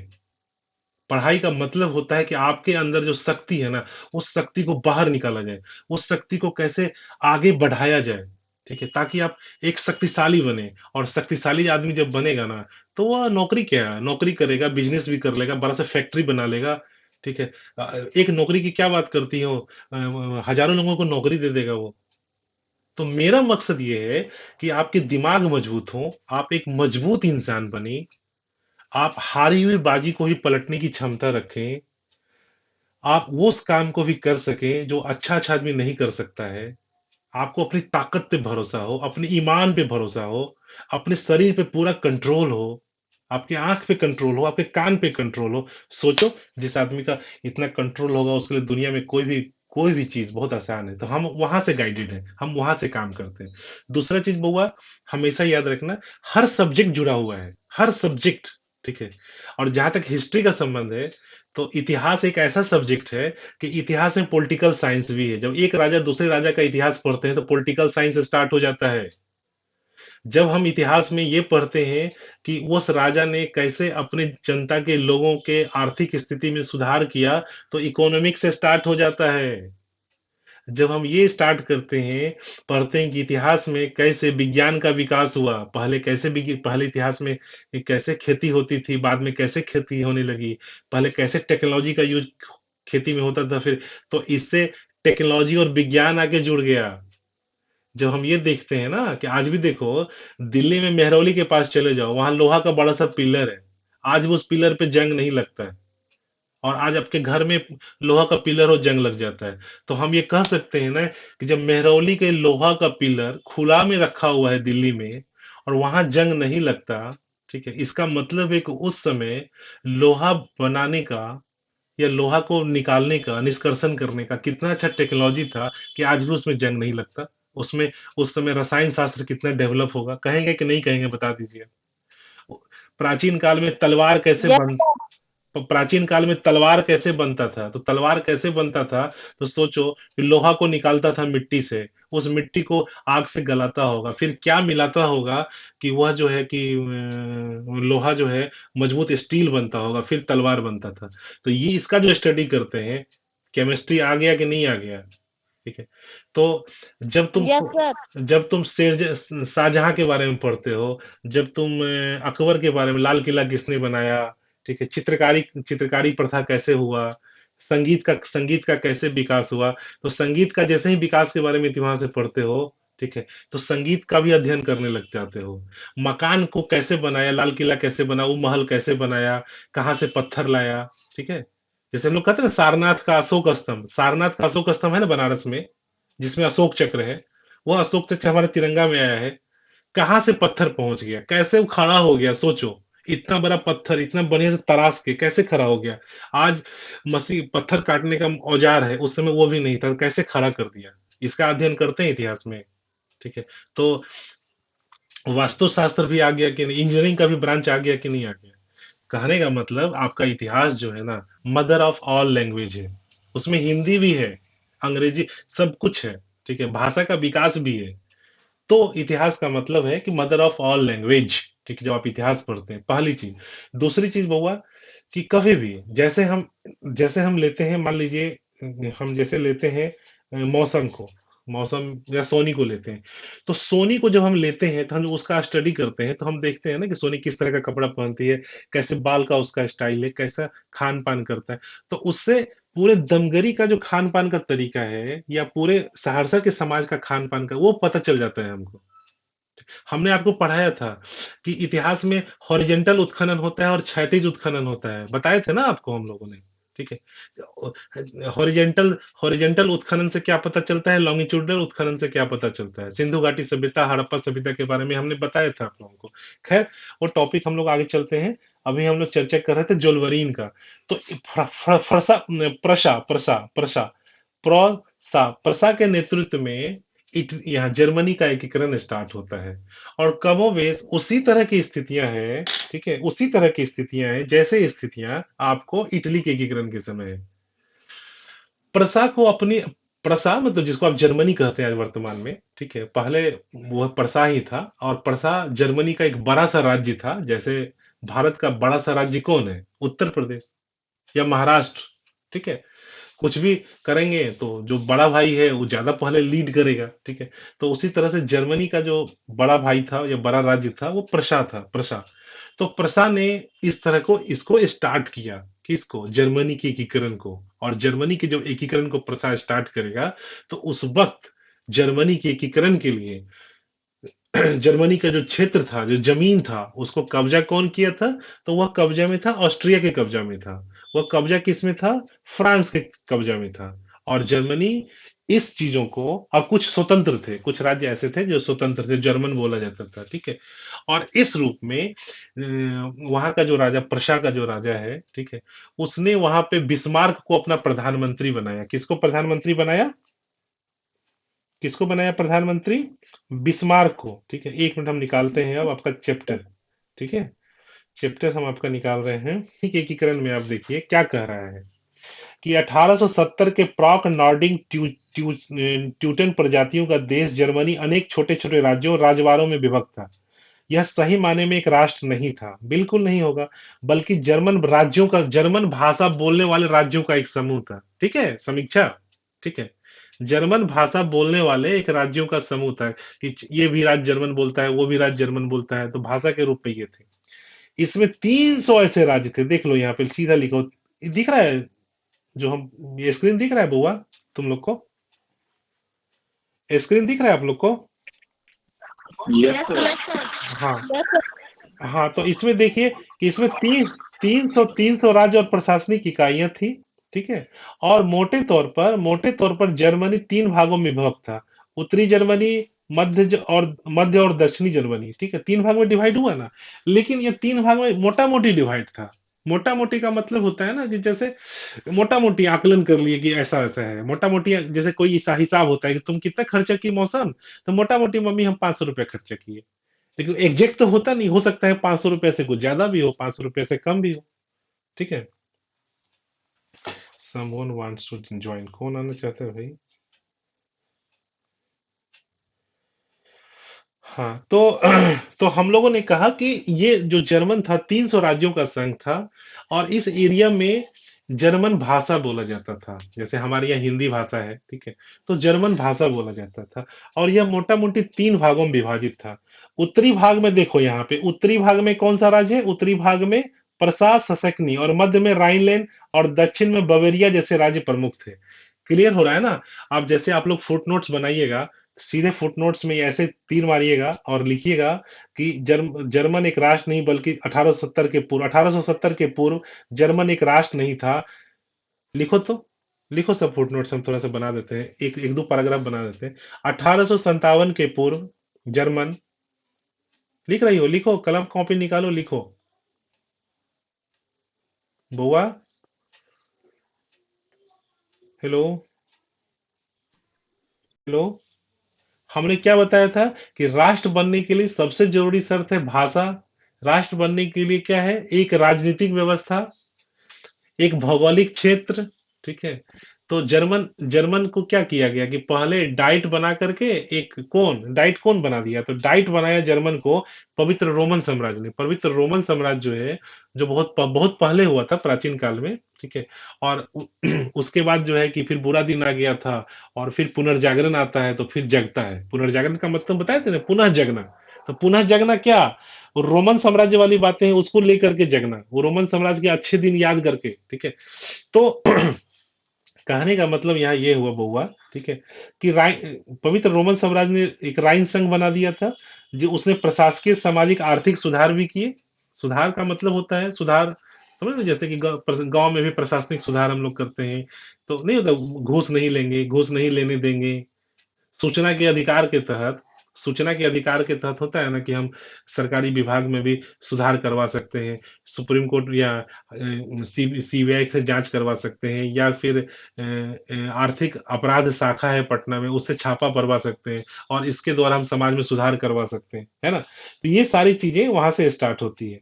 पढ़ाई का मतलब होता है कि आपके अंदर जो शक्ति है ना, उस शक्ति को बाहर निकाला जाए, उस शक्ति को कैसे आगे बढ़ाया जाए। ठीक है, ताकि आप एक शक्तिशाली बने। और शक्तिशाली आदमी जब बनेगा ना, तो वह नौकरी क्या है, नौकरी करेगा, बिजनेस भी कर लेगा, बड़ा सा फैक्ट्री बना लेगा। ठीक है। एक नौकरी की क्या बात करती है वो, हजारों लोगों को नौकरी दे देगा वो। तो मेरा मकसद ये है कि आपके दिमाग मजबूत हो, आप एक मजबूत इंसान बने, आप हारी हुई बाजी को भी पलटने की क्षमता रखें, आप वो उस काम को भी कर सकें जो अच्छा अच्छा आदमी नहीं कर सकता है। आपको अपनी ताकत पे भरोसा हो, अपने ईमान पे भरोसा हो, अपने शरीर पे पूरा कंट्रोल हो, आपके आंख पे कंट्रोल हो, आपके कान पे कंट्रोल हो। सोचो, जिस आदमी का इतना कंट्रोल होगा, उसके लिए दुनिया में कोई भी चीज बहुत आसान है। तो हम वहां से गाइडेड है, हम वहां से काम करते हैं। दूसरा चीज बहुआ, हमेशा याद रखना, हर सब्जेक्ट जुड़ा हुआ है, हर सब्जेक्ट। ठीक है। और जहां तक हिस्ट्री का संबंध है, तो इतिहास एक ऐसा सब्जेक्ट है कि इतिहास में पॉलिटिकल साइंस भी है। जब एक राजा दूसरे राजा का इतिहास पढ़ते हैं, तो पॉलिटिकल साइंस स्टार्ट हो जाता है। जब हम इतिहास में ये पढ़ते हैं कि उस राजा ने कैसे अपने जनता के लोगों के आर्थिक स्थिति में सुधार किया, तो इकोनॉमिक से स्टार्ट हो जाता है। जब हम ये स्टार्ट करते हैं, पढ़ते हैं कि इतिहास में कैसे विज्ञान का विकास हुआ, पहले इतिहास में ये कैसे खेती होती थी, बाद में कैसे खेती होने लगी, पहले कैसे टेक्नोलॉजी का यूज़ खेती में होता था, फिर तो इससे टेक्नोलॉजी और विज्ञान आके जुड़ गया। जब हम ये देखते हैं ना कि आज भी देखो, दिल्ली में मेहरौली के पास चले जाओ, वहाँ लोहा का बड़ा सा पिलर है। आज भी उस पिलर पे जंग नहीं लगता है। और आज आपके घर में लोहा का पिलर हो, जंग लग जाता है। तो हम ये कह सकते हैं ना कि जब मेहरौली के लोहा का पिलर खुला में रखा हुआ है दिल्ली में, और वहां जंग नहीं लगता, ठीक है, इसका मतलब है कि उस समय लोहा बनाने का या लोहा को निकालने का, निष्कर्षण करने का कितना अच्छा टेक्नोलॉजी था कि आज भी उसमें जंग नहीं लगता। उसमें उस समय रसायन शास्त्र कितना डेवलप होगा, कहेंगे कि नहीं कहेंगे, बता दीजिए। प्राचीन काल में तलवार कैसे यस बन सर। प्राचीन काल में तलवार कैसे बनता था, तो तलवार कैसे बनता था, तो सोचो कि लोहा को निकालता था मिट्टी से, उस मिट्टी को आग से गलाता होगा, फिर क्या मिलाता होगा कि वह जो है कि लोहा जो है मजबूत स्टील बनता होगा, फिर तलवार बनता था। तो ये इसका जो स्टडी करते हैं, केमिस्ट्री आ गया कि नहीं आ गया, ठीक है। तो जब तुम यस सर। जब तुम शेर शाहजहां के बारे में पढ़ते हो, जब तुम अकबर के बारे में, लाल किला किसने बनाया, ठीक है, चित्रकारी प्रथा कैसे हुआ, संगीत का कैसे विकास हुआ, तो संगीत का जैसे ही विकास के बारे में इतिहास से पढ़ते हो, ठीक है, तो संगीत का भी अध्ययन करने लग जाते हो। मकान को कैसे बनाया, लाल किला कैसे बना, वो महल कैसे बनाया, कहाँ से पत्थर लाया, ठीक है। जैसे हम लोग कहते हैं ना, सारनाथ का अशोक स्तंभ है ना बनारस में, जिसमें अशोक चक्र है, वो अशोक चक्र हमारे तिरंगा में आया है। कहाँ से पत्थर पहुंच गया, कैसे वो खड़ा हो गया, सोचो। इतना बड़ा पत्थर इतना बढ़िया से तराश के कैसे खड़ा हो गया। आज मसीह पत्थर काटने का औजार है, उस समय वो भी नहीं था, कैसे खड़ा कर दिया। इसका अध्ययन करते हैं इतिहास में, ठीक है। तो वास्तुशास्त्र भी आ गया कि नहीं, इंजीनियरिंग का भी ब्रांच आ गया कि नहीं आ गया। कहने का मतलब आपका इतिहास जो है ना, मदर ऑफ ऑल लैंग्वेज है। उसमें हिंदी भी है, अंग्रेजी, सब कुछ है, ठीक है, भाषा का विकास भी है। तो इतिहास का मतलब है कि मदर ऑफ ऑल लैंग्वेज, ठीक है, जब आप इतिहास पढ़ते हैं, पहली चीज। दूसरी चीज बहुआ कि कभी भी जैसे हम लेते हैं, मान लीजिए हम जैसे लेते हैं मौसम को, मौसम या सोनी को लेते हैं। तो सोनी को जब हम लेते हैं तो हम उसका स्टडी करते हैं, तो हम देखते हैं ना कि सोनी किस तरह का कपड़ा पहनती है, कैसे बाल का उसका स्टाइल है, कैसा खान पान करता है। तो उससे पूरे दमगरी का जो खान पान का तरीका है, या पूरे सहरसा के समाज का खान पान का, वो पता चल जाता है हमको। हमने आपको पढ़ाया था कि इतिहास में हॉरिजेंटल उत्खनन होता है और क्षैतिज उत्खनन होता है, बताए थे ना आपको हम लोगों ने, ठीक है। हॉरिजेंटल उत्खनन से क्या पता चलता है, लॉन्गिट्यूडनल उत्खनन से क्या पता चलता है। सिंधु घाटी सभ्यता, हड़प्पा सभ्यता के बारे में हमने बताया था आप लोगों को। खैर, वो टॉपिक हम लोग आगे चलते हैं। अभी हम लोग चर्चा कर रहे थे जोलवरीन का। तो फरसा प्रशा प्रशा प्रशा प्रशा के नेतृत्व में यहाँ जर्मनी का एकीकरण स्टार्ट होता है। और कमोबेश उसी तरह की स्थितियां हैं, ठीक है, उसी तरह की स्थितियां हैं जैसे स्थितियां आपको इटली के एकीकरण के समय है। प्रसा को अपनी प्रसा मतलब जिसको आप जर्मनी कहते हैं आज वर्तमान में, ठीक है, पहले वह प्रसा ही था। और प्रसा जर्मनी का एक बड़ा सा राज्य था। जैसे भारत का बड़ा सा राज्य कौन है, उत्तर प्रदेश या महाराष्ट्र, ठीक है। कुछ भी करेंगे तो जो बड़ा भाई है वो ज्यादा पहले लीड करेगा, ठीक है। तो उसी तरह से जर्मनी का जो बड़ा भाई था या बड़ा राज्य था, वो प्रशा था, प्रशा। तो प्रशा ने इस तरह को इसको स्टार्ट किया, किसको, जर्मनी के एकीकरण को। और जर्मनी के जब एकीकरण को प्रशा स्टार्ट करेगा, तो उस वक्त जर्मनी के एकीकरण के लिए जर्मनी का जो क्षेत्र था, जो जमीन था, उसको कब्जा कौन किया था, तो वह कब्जा में था, ऑस्ट्रिया के कब्जा में था। वह कब्जा किस में था, फ्रांस के कब्जा में था। और जर्मनी इस चीजों को, और कुछ स्वतंत्र थे, कुछ राज्य ऐसे थे जो स्वतंत्र थे, जर्मन बोला जाता था, ठीक है। और इस रूप में वहां का जो राजा, प्रशा का जो राजा है, ठीक है, उसने वहां पे बिस्मार्क को अपना प्रधानमंत्री बनाया। किसको प्रधानमंत्री बनाया, किसको बनाया प्रधानमंत्री, बिस्मार्क को, ठीक है। एक मिनट हम निकालते हैं अब आपका चैप्टर, ठीक है। चैप्टर हम आपका निकाल रहे हैं, ठीक है। एकीकरण में आप देखिए क्या कह रहा है। कि 1870 के प्राक नॉर्डिक ट्यूटन प्रजातियों का देश जर्मनी अनेक छोटे छोटे राज्यों और राजवारों में विभक्त था। यह सही मायने में एक राष्ट्र नहीं था, बिल्कुल नहीं होगा, बल्कि जर्मन राज्यों का, जर्मन भाषा बोलने वाले राज्यों का एक समूह था। ठीक है, समीक्षा। ठीक है, जर्मन भाषा बोलने वाले एक राज्यों का समूह था, कि ये भी राज्य जर्मन बोलता है, वो भी राज्य जर्मन बोलता है, तो भाषा के रूप में ये थे। इसमें 300 ऐसे राज्य थे, देख लो यहाँ पे सीधा लिखो, दिख रहा है जो हम, ये स्क्रीन दिख रहा है बुआ तुम लोग को? स्क्रीन दिख रहा है आप लोग को? Yes yes sir. सर। हाँ। Yes sir. हाँ, तो इसमें देखिए कि इसमें 300 राज्य और प्रशासनिक इकाइयां थी। ठीक है, और मोटे तौर पर जर्मनी 3 भागों में विभक्त था। उत्तरी जर्मनी, मध्य और दक्षिणी जर्मनी। ठीक है, 3 भाग में डिवाइड हुआ ना, लेकिन ये 3 भाग में मोटा मोटी डिवाइड था। मोटा मोटी का मतलब होता है ना कि जैसे मोटा मोटी आकलन कर लिए कि ऐसा ऐसा है, मोटा मोटी जैसे कोई हिसाब होता है कि तुम कितना खर्चा की मौसम, तो मोटा मोटी मम्मी हम 500 रुपया खर्चा किए। लेकिन एग्जैक्ट तो होता नहीं, हो सकता है 500 रुपए से कुछ ज्यादा भी हो, 500 रुपए से कम भी हो। ठीक है, समवन वांट्स टू ज्वाइन, कौन आना चाहता है भाई? हाँ, तो तो हम लोगों ने कहा कि ये जो जर्मन था 300 राज्यों का संघ था, और इस एरिया में जर्मन भाषा बोला जाता था, जैसे हमारे यहाँ हिंदी भाषा है। ठीक है, तो जर्मन भाषा बोला जाता था, और यह मोटा मोटी 3 भागों में विभाजित था। उत्तरी भाग में देखो, यहाँ पे उत्तरी भाग में कौन सा राज्य है? उत्तरी भाग में प्रसा ससेक्नी, और मध्य में राइनलैंड, और दक्षिण में बवेरिया जैसे राज्य प्रमुख थे। क्लियर हो रहा है ना? आप जैसे आप लोग फुटनोट्स बनाइएगा, सीधे फुटनोट्स में ऐसे तीर मारिएगा और लिखिएगा कि जर्मन एक राष्ट्र नहीं, बल्कि 1870 के पूर्व जर्मन एक राष्ट्र नहीं था। लिखो तो, लिखो सब फुटनोट्स, हम थोड़ा सा बना देते हैं, एक एक दो पैराग्राफ बना देते हैं। 1857 के पूर्व जर्मन, लिख रही हो? लिखो, कलम कॉपी निकालो, लिखो बुआ। Hello, hello. हमने क्या बताया था कि राष्ट्र बनने के लिए सबसे जरूरी शर्त है भाषा। राष्ट्र बनने के लिए क्या है? एक राजनीतिक व्यवस्था, एक भौगोलिक क्षेत्र। ठीक है, तो जर्मन जर्मन को क्या किया गया कि पहले डाइट बना करके, एक डाइट कौन बना दिया? तो डाइट बनाया जर्मन को पवित्र रोमन साम्राज्य ने। पवित्र रोमन साम्राज्य जो है, जो बहुत बहुत पहले हुआ था, प्राचीन काल में। ठीक है, और उसके बाद जो है कि फिर बुरा दिन आ गया था, और फिर पुनर्जागरण आता है, तो फिर जगता है। पुनर्जागरण का मतलब बताए थे ना, पुनः जगना। तो पुनः जगना क्या? वो रोमन साम्राज्य वाली बातें हैं, उसको लेकर के जगना, वो रोमन साम्राज्य के अच्छे दिन याद करके। ठीक है, तो कहने का मतलब यहाँ ये हुआ बउआ, ठीक है, कि पवित्र रोमन साम्राज्य ने एक राइन संघ बना दिया था, जो उसने प्रशासकीय, सामाजिक, आर्थिक सुधार भी किए। सुधार का मतलब होता है सुधार, समझ लो, जैसे कि गांव में भी प्रशासनिक सुधार हम लोग करते हैं, तो नहीं होता, घूस नहीं लेंगे, घूस नहीं लेने देंगे। सूचना के अधिकार के तहत, सूचना के अधिकार के तहत होता है ना कि हम सरकारी विभाग में भी सुधार करवा सकते हैं, सुप्रीम कोर्ट या सीबीआई से जांच करवा सकते हैं, या फिर आर्थिक अपराध शाखा है पटना में, उससे छापा पड़वा सकते हैं, और इसके द्वारा हम समाज में सुधार करवा सकते हैं, है ना? तो ये सारी चीजें वहां से स्टार्ट होती है।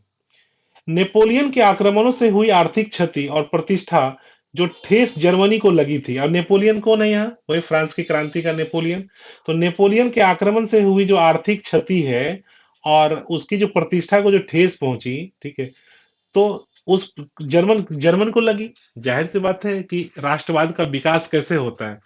नेपोलियन के आक्रमणों से हुई आर्थिक क्षति और प्रतिष्ठा जो ठेस जर्मनी को लगी थी। और नेपोलियन कौन है यहाँ? वही फ्रांस की क्रांति का नेपोलियन। तो नेपोलियन के आक्रमण से हुई जो आर्थिक क्षति है, और उसकी जो प्रतिष्ठा को जो ठेस पहुंची, ठीक है, तो उस जर्मन जर्मन को लगी। जाहिर सी बात है कि राष्ट्रवाद का विकास कैसे होता है?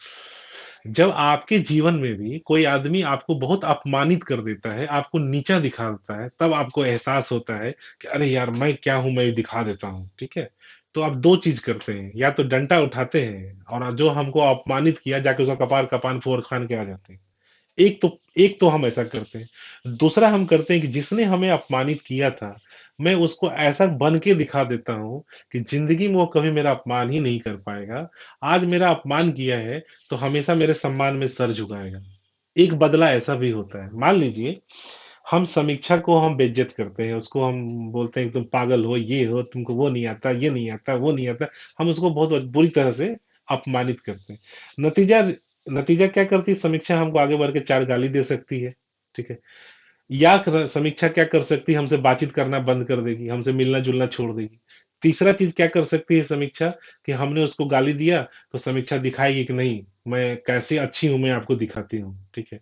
जब आपके जीवन में भी कोई आदमी आपको बहुत अपमानित कर देता है, आपको नीचा दिखा देता है, तब आपको एहसास होता है कि अरे यार, मैं क्या हूं, मैं दिखा देता हूं। ठीक है, तो आप दो चीज करते हैं, या तो डंडा उठाते हैं, और जो हमको अपमानित किया जाके उसका कपार कपान फोड़ खान के आ जाते हैं। एक तो हम ऐसा करते हैं। दूसरा हम करते हैं कि जिसने हमें अपमानित किया था, मैं उसको ऐसा बन के दिखा देता हूं कि जिंदगी में वो कभी मेरा अपमान ही नहीं कर पाएगा। आज मेरा अपमान किया है, तो हमेशा मेरे सम्मान में सर झुकाएगा। एक बदला ऐसा भी होता है। मान लीजिए, हम समीक्षा को हम बेइज्जत करते हैं, उसको हम बोलते हैं कि तुम पागल हो, ये हो, तुमको वो नहीं आता, ये नहीं आता, वो नहीं आता। हम उसको बहुत बुरी तरह से अपमानित करते हैं। नतीजा नतीजा क्या करती है समीक्षा? हमको आगे बढ़ के 4 गाली दे सकती है। ठीक है, या समीक्षा क्या कर सकती है? हमसे बातचीत करना बंद कर देगी, हमसे मिलना जुलना छोड़ देगी। तीसरा चीज क्या कर सकती है समीक्षा, कि हमने उसको गाली दिया तो समीक्षा दिखाएगी कि नहीं, मैं कैसे अच्छी हूं, मैं आपको दिखाती हूँ, ठीक है।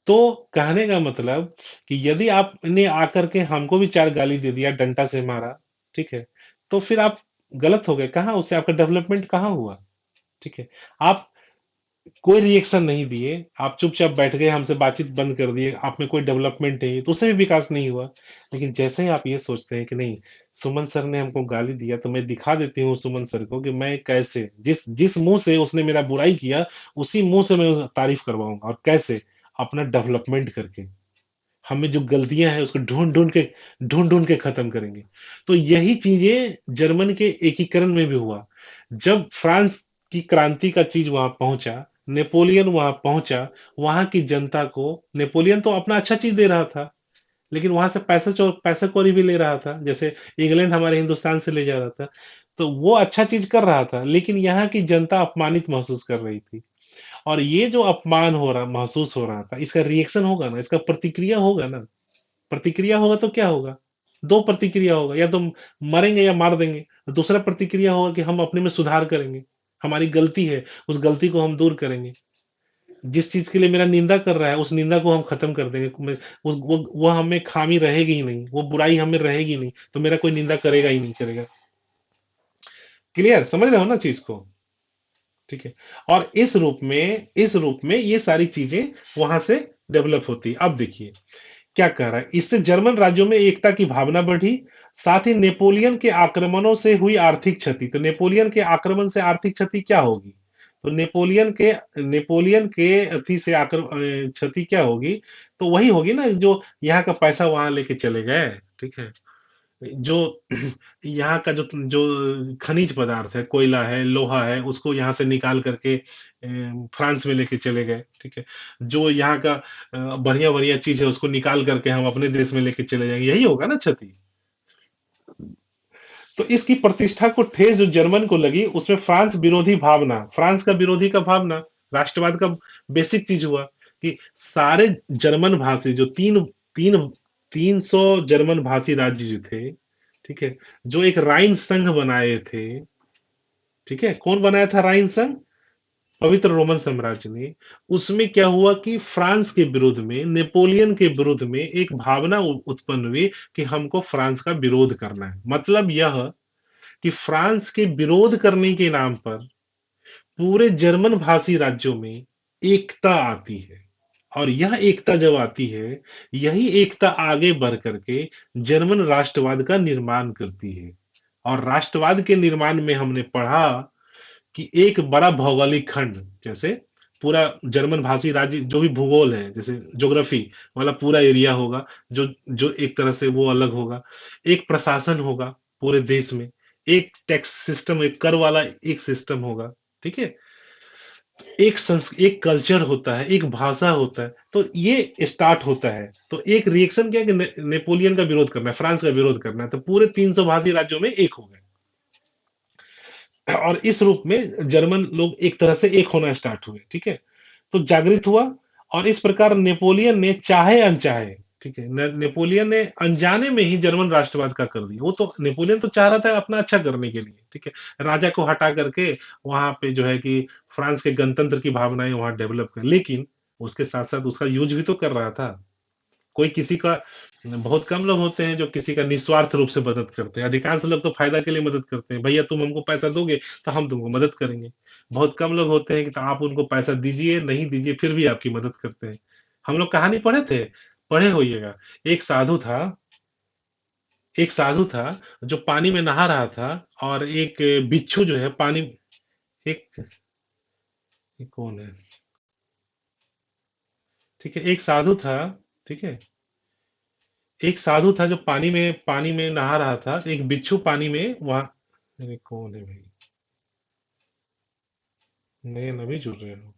तो कहने का मतलब कि यदि आपने आकर के हमको भी चार गाली दे दिया, डंडा से मारा, ठीक है, तो फिर आप गलत हो गए, कहाँ उससे आपका डेवलपमेंट कहाँ हुआ, ठीक है। आप कोई रिएक्शन नहीं दिए, आप चुपचाप बैठ गए, हमसे बातचीत बंद कर दिए, आप में कोई डेवलपमेंट नहीं, तो उससे भी विकास नहीं हुआ। लेकिन जैसे ही आप ये सोचते हैं कि नहीं, सुमन सर ने हमको गाली दिया तो मैं दिखा देती हूँ सुमन सर को कि मैं कैसे, जिस जिस मुंह से उसने मेरा बुराई किया, उसी मुंह से मैं उसकी तारीफ करवाऊंगा, और कैसे, अपना डेवलपमेंट करके, हमें जो गलतियां हैं उसको ढूंढ ढूंढ के खत्म करेंगे। तो यही चीजें जर्मन के एकीकरण में भी हुआ। जब फ्रांस की क्रांति का चीज वहां पहुंचा, नेपोलियन वहां पहुंचा, वहां की जनता को, नेपोलियन तो अपना अच्छा चीज दे रहा था, लेकिन वहां से पैसा कौड़ी भी ले रहा था, जैसे इंग्लैंड हमारे हिंदुस्तान से ले जा रहा था। तो वो अच्छा चीज कर रहा था, लेकिन यहाँ की जनता अपमानित महसूस कर रही थी। और ये जो अपमान हो रहा महसूस हो रहा था, इसका रिएक्शन होगा ना, इसका प्रतिक्रिया होगा ना। प्रतिक्रिया होगा तो क्या होगा, दो प्रतिक्रिया होगा, या तो मरेंगे या मार देंगे। दूसरा प्रतिक्रिया होगा कि हम अपने में सुधार करेंगे, हमारी गलती है, उस गलती को हम दूर करेंगे, जिस चीज के लिए मेरा निंदा कर रहा है उस निंदा को हम खत्म कर देंगे। वो हमें खामी रहेगी ही नहीं, वो बुराई हमें रहेगी नहीं, तो मेरा कोई निंदा करेगा ही नहीं करेगा। क्लियर, समझ रहे हो ना चीज को, ठीक है। और इस रूप में ये सारी चीजें वहां से डेवलप होती है। अब देखिए क्या कह रहा है, इससे जर्मन राज्यों में एकता की भावना बढ़ी, साथ ही नेपोलियन के आक्रमणों से हुई आर्थिक क्षति। तो नेपोलियन के आक्रमण से आर्थिक क्षति क्या होगी, तो नेपोलियन के अति से क्षति क्या होगी, तो वही होगी ना, जो यहाँ का पैसा वहां लेके चले गए, ठीक है। जो यहाँ का जो जो खनिज पदार्थ है, कोयला है, लोहा है, उसको यहाँ से निकाल करके फ्रांस में लेके चले गए, ठीक है। जो यहाँ का बढ़िया बढ़िया चीज है उसको निकाल करके हम अपने देश में लेके चले जाएंगे, यही होगा ना क्षति। तो इसकी प्रतिष्ठा को ठेस जो जर्मन को लगी, उसमें फ्रांस का विरोधी का भावना, राष्ट्रवाद का बेसिक चीज हुआ, कि सारे जर्मन भाषी जो तीन तीन 300 जर्मन भाषी राज्य जो थे, ठीक है, जो एक राइन संघ बनाए थे, ठीक है, कौन बनाया था राइन संघ, पवित्र रोमन साम्राज्य ने। उसमें क्या हुआ कि फ्रांस के विरोध में, नेपोलियन के विरोध में एक भावना उत्पन्न हुई कि हमको फ्रांस का विरोध करना है। मतलब यह कि फ्रांस के विरोध करने के नाम पर पूरे जर्मन भाषी राज्यों में एकता आती है। और यह एकता जब आती है, यही एकता आगे बढ़ करके जर्मन राष्ट्रवाद का निर्माण करती है। और राष्ट्रवाद के निर्माण में हमने पढ़ा कि एक बड़ा भौगोलिक खंड, जैसे पूरा जर्मन भाषी राज्य जो भी भूगोल है, जैसे ज्योग्राफी वाला पूरा एरिया होगा, जो जो एक तरह से वो अलग होगा। एक प्रशासन होगा पूरे देश में, एक टैक्स सिस्टम, एक कर वाला एक सिस्टम होगा, ठीक है। एक कल्चर होता है, एक भाषा होता है, तो ये स्टार्ट होता है। तो एक रिएक्शन क्या है कि नेपोलियन का विरोध करना है, फ्रांस का विरोध करना है, तो पूरे 300 भाषी राज्यों में एक हो गए। और इस रूप में जर्मन लोग एक तरह से एक होना स्टार्ट हुए, ठीक है। तो जागृत हुआ, और इस प्रकार नेपोलियन ने चाहे अनचाहे, ठीक है, नेपोलियन ने अनजाने में ही जर्मन राष्ट्रवाद का कर दिया। वो तो नेपोलियन तो चाह रहा था अपना अच्छा करने के लिए, ठीक है, राजा को हटा करके वहां पे जो है कि फ्रांस के गणतंत्र की भावनाएं वहां डेवलप कर, लेकिन उसके साथ साथ उसका यूज भी तो कर रहा था। कोई किसी का, बहुत कम लोग होते हैं जो किसी का निस्वार्थ रूप से मदद करते हैं, अधिकांश लोग तो फायदा के लिए मदद करते हैं, भैया तुम हमको पैसा दोगे तो हम तुमको मदद करेंगे। बहुत कम लोग होते हैं कि तो आप उनको पैसा दीजिए नहीं दीजिए फिर भी आपकी मदद करते हैं। हम लोग कहानी पढ़े थे, पढ़े होइएगा। एक साधु था, एक साधु था जो पानी में नहा रहा था, और एक बिच्छू जो है पानी, एक, एक कौन है, ठीक है, एक साधु था, ठीक है, एक साधु था जो पानी में नहा रहा था, तो एक बिच्छू पानी में वहां, अरे कौन है भाई, नए नबी जुड़ रहे हो,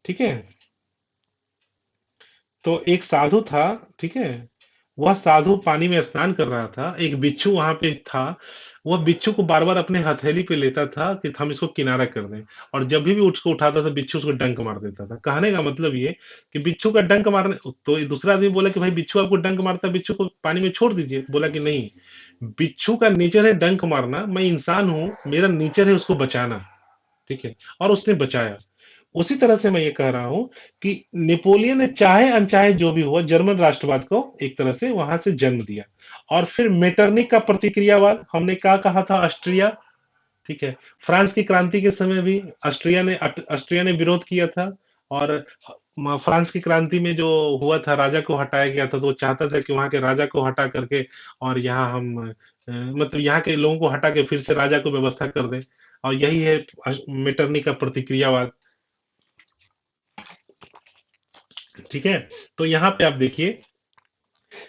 ठीक है। तो एक साधु था, ठीक है, वह साधु पानी में स्नान कर रहा था, एक बिच्छू वहां पे था। वह बिच्छू को बार बार अपने हथेली पे लेता था कि हम इसको किनारा कर दें, और जब भी उसको उठाता था बिच्छू उसको डंक मार देता था। कहने का मतलब ये कि बिच्छू का डंक मारने, तो दूसरा आदमी बोला कि भाई बिच्छू आपको डंक मारता है, बिच्छू को पानी में छोड़ दीजिए, बोला कि नहीं, बिच्छू का नेचर है डंक मारना, मैं इंसान हूं, मेरा नेचर है उसको बचाना, ठीक है, और उसने बचाया। उसी तरह से मैं ये कह रहा हूं कि नेपोलियन ने चाहे अनचाहे जो भी हुआ जर्मन राष्ट्रवाद को एक तरह से वहां से जन्म दिया। और फिर मेटरनिक का प्रतिक्रियावाद, हमने क्या कहा था, ऑस्ट्रिया, ठीक है, फ्रांस की क्रांति के समय भी ऑस्ट्रिया ने विरोध किया था। और फ्रांस की क्रांति में जो हुआ था, राजा को हटाया गया था, तो वो चाहता था कि वहां के राजा को हटा करके और यहाँ हम मतलब यहाँ के लोगों को हटा के फिर से राजा को व्यवस्था कर दें। और यही है मेटरनी का प्रतिक्रियावाद, ठीक है। तो यहाँ पे आप देखिए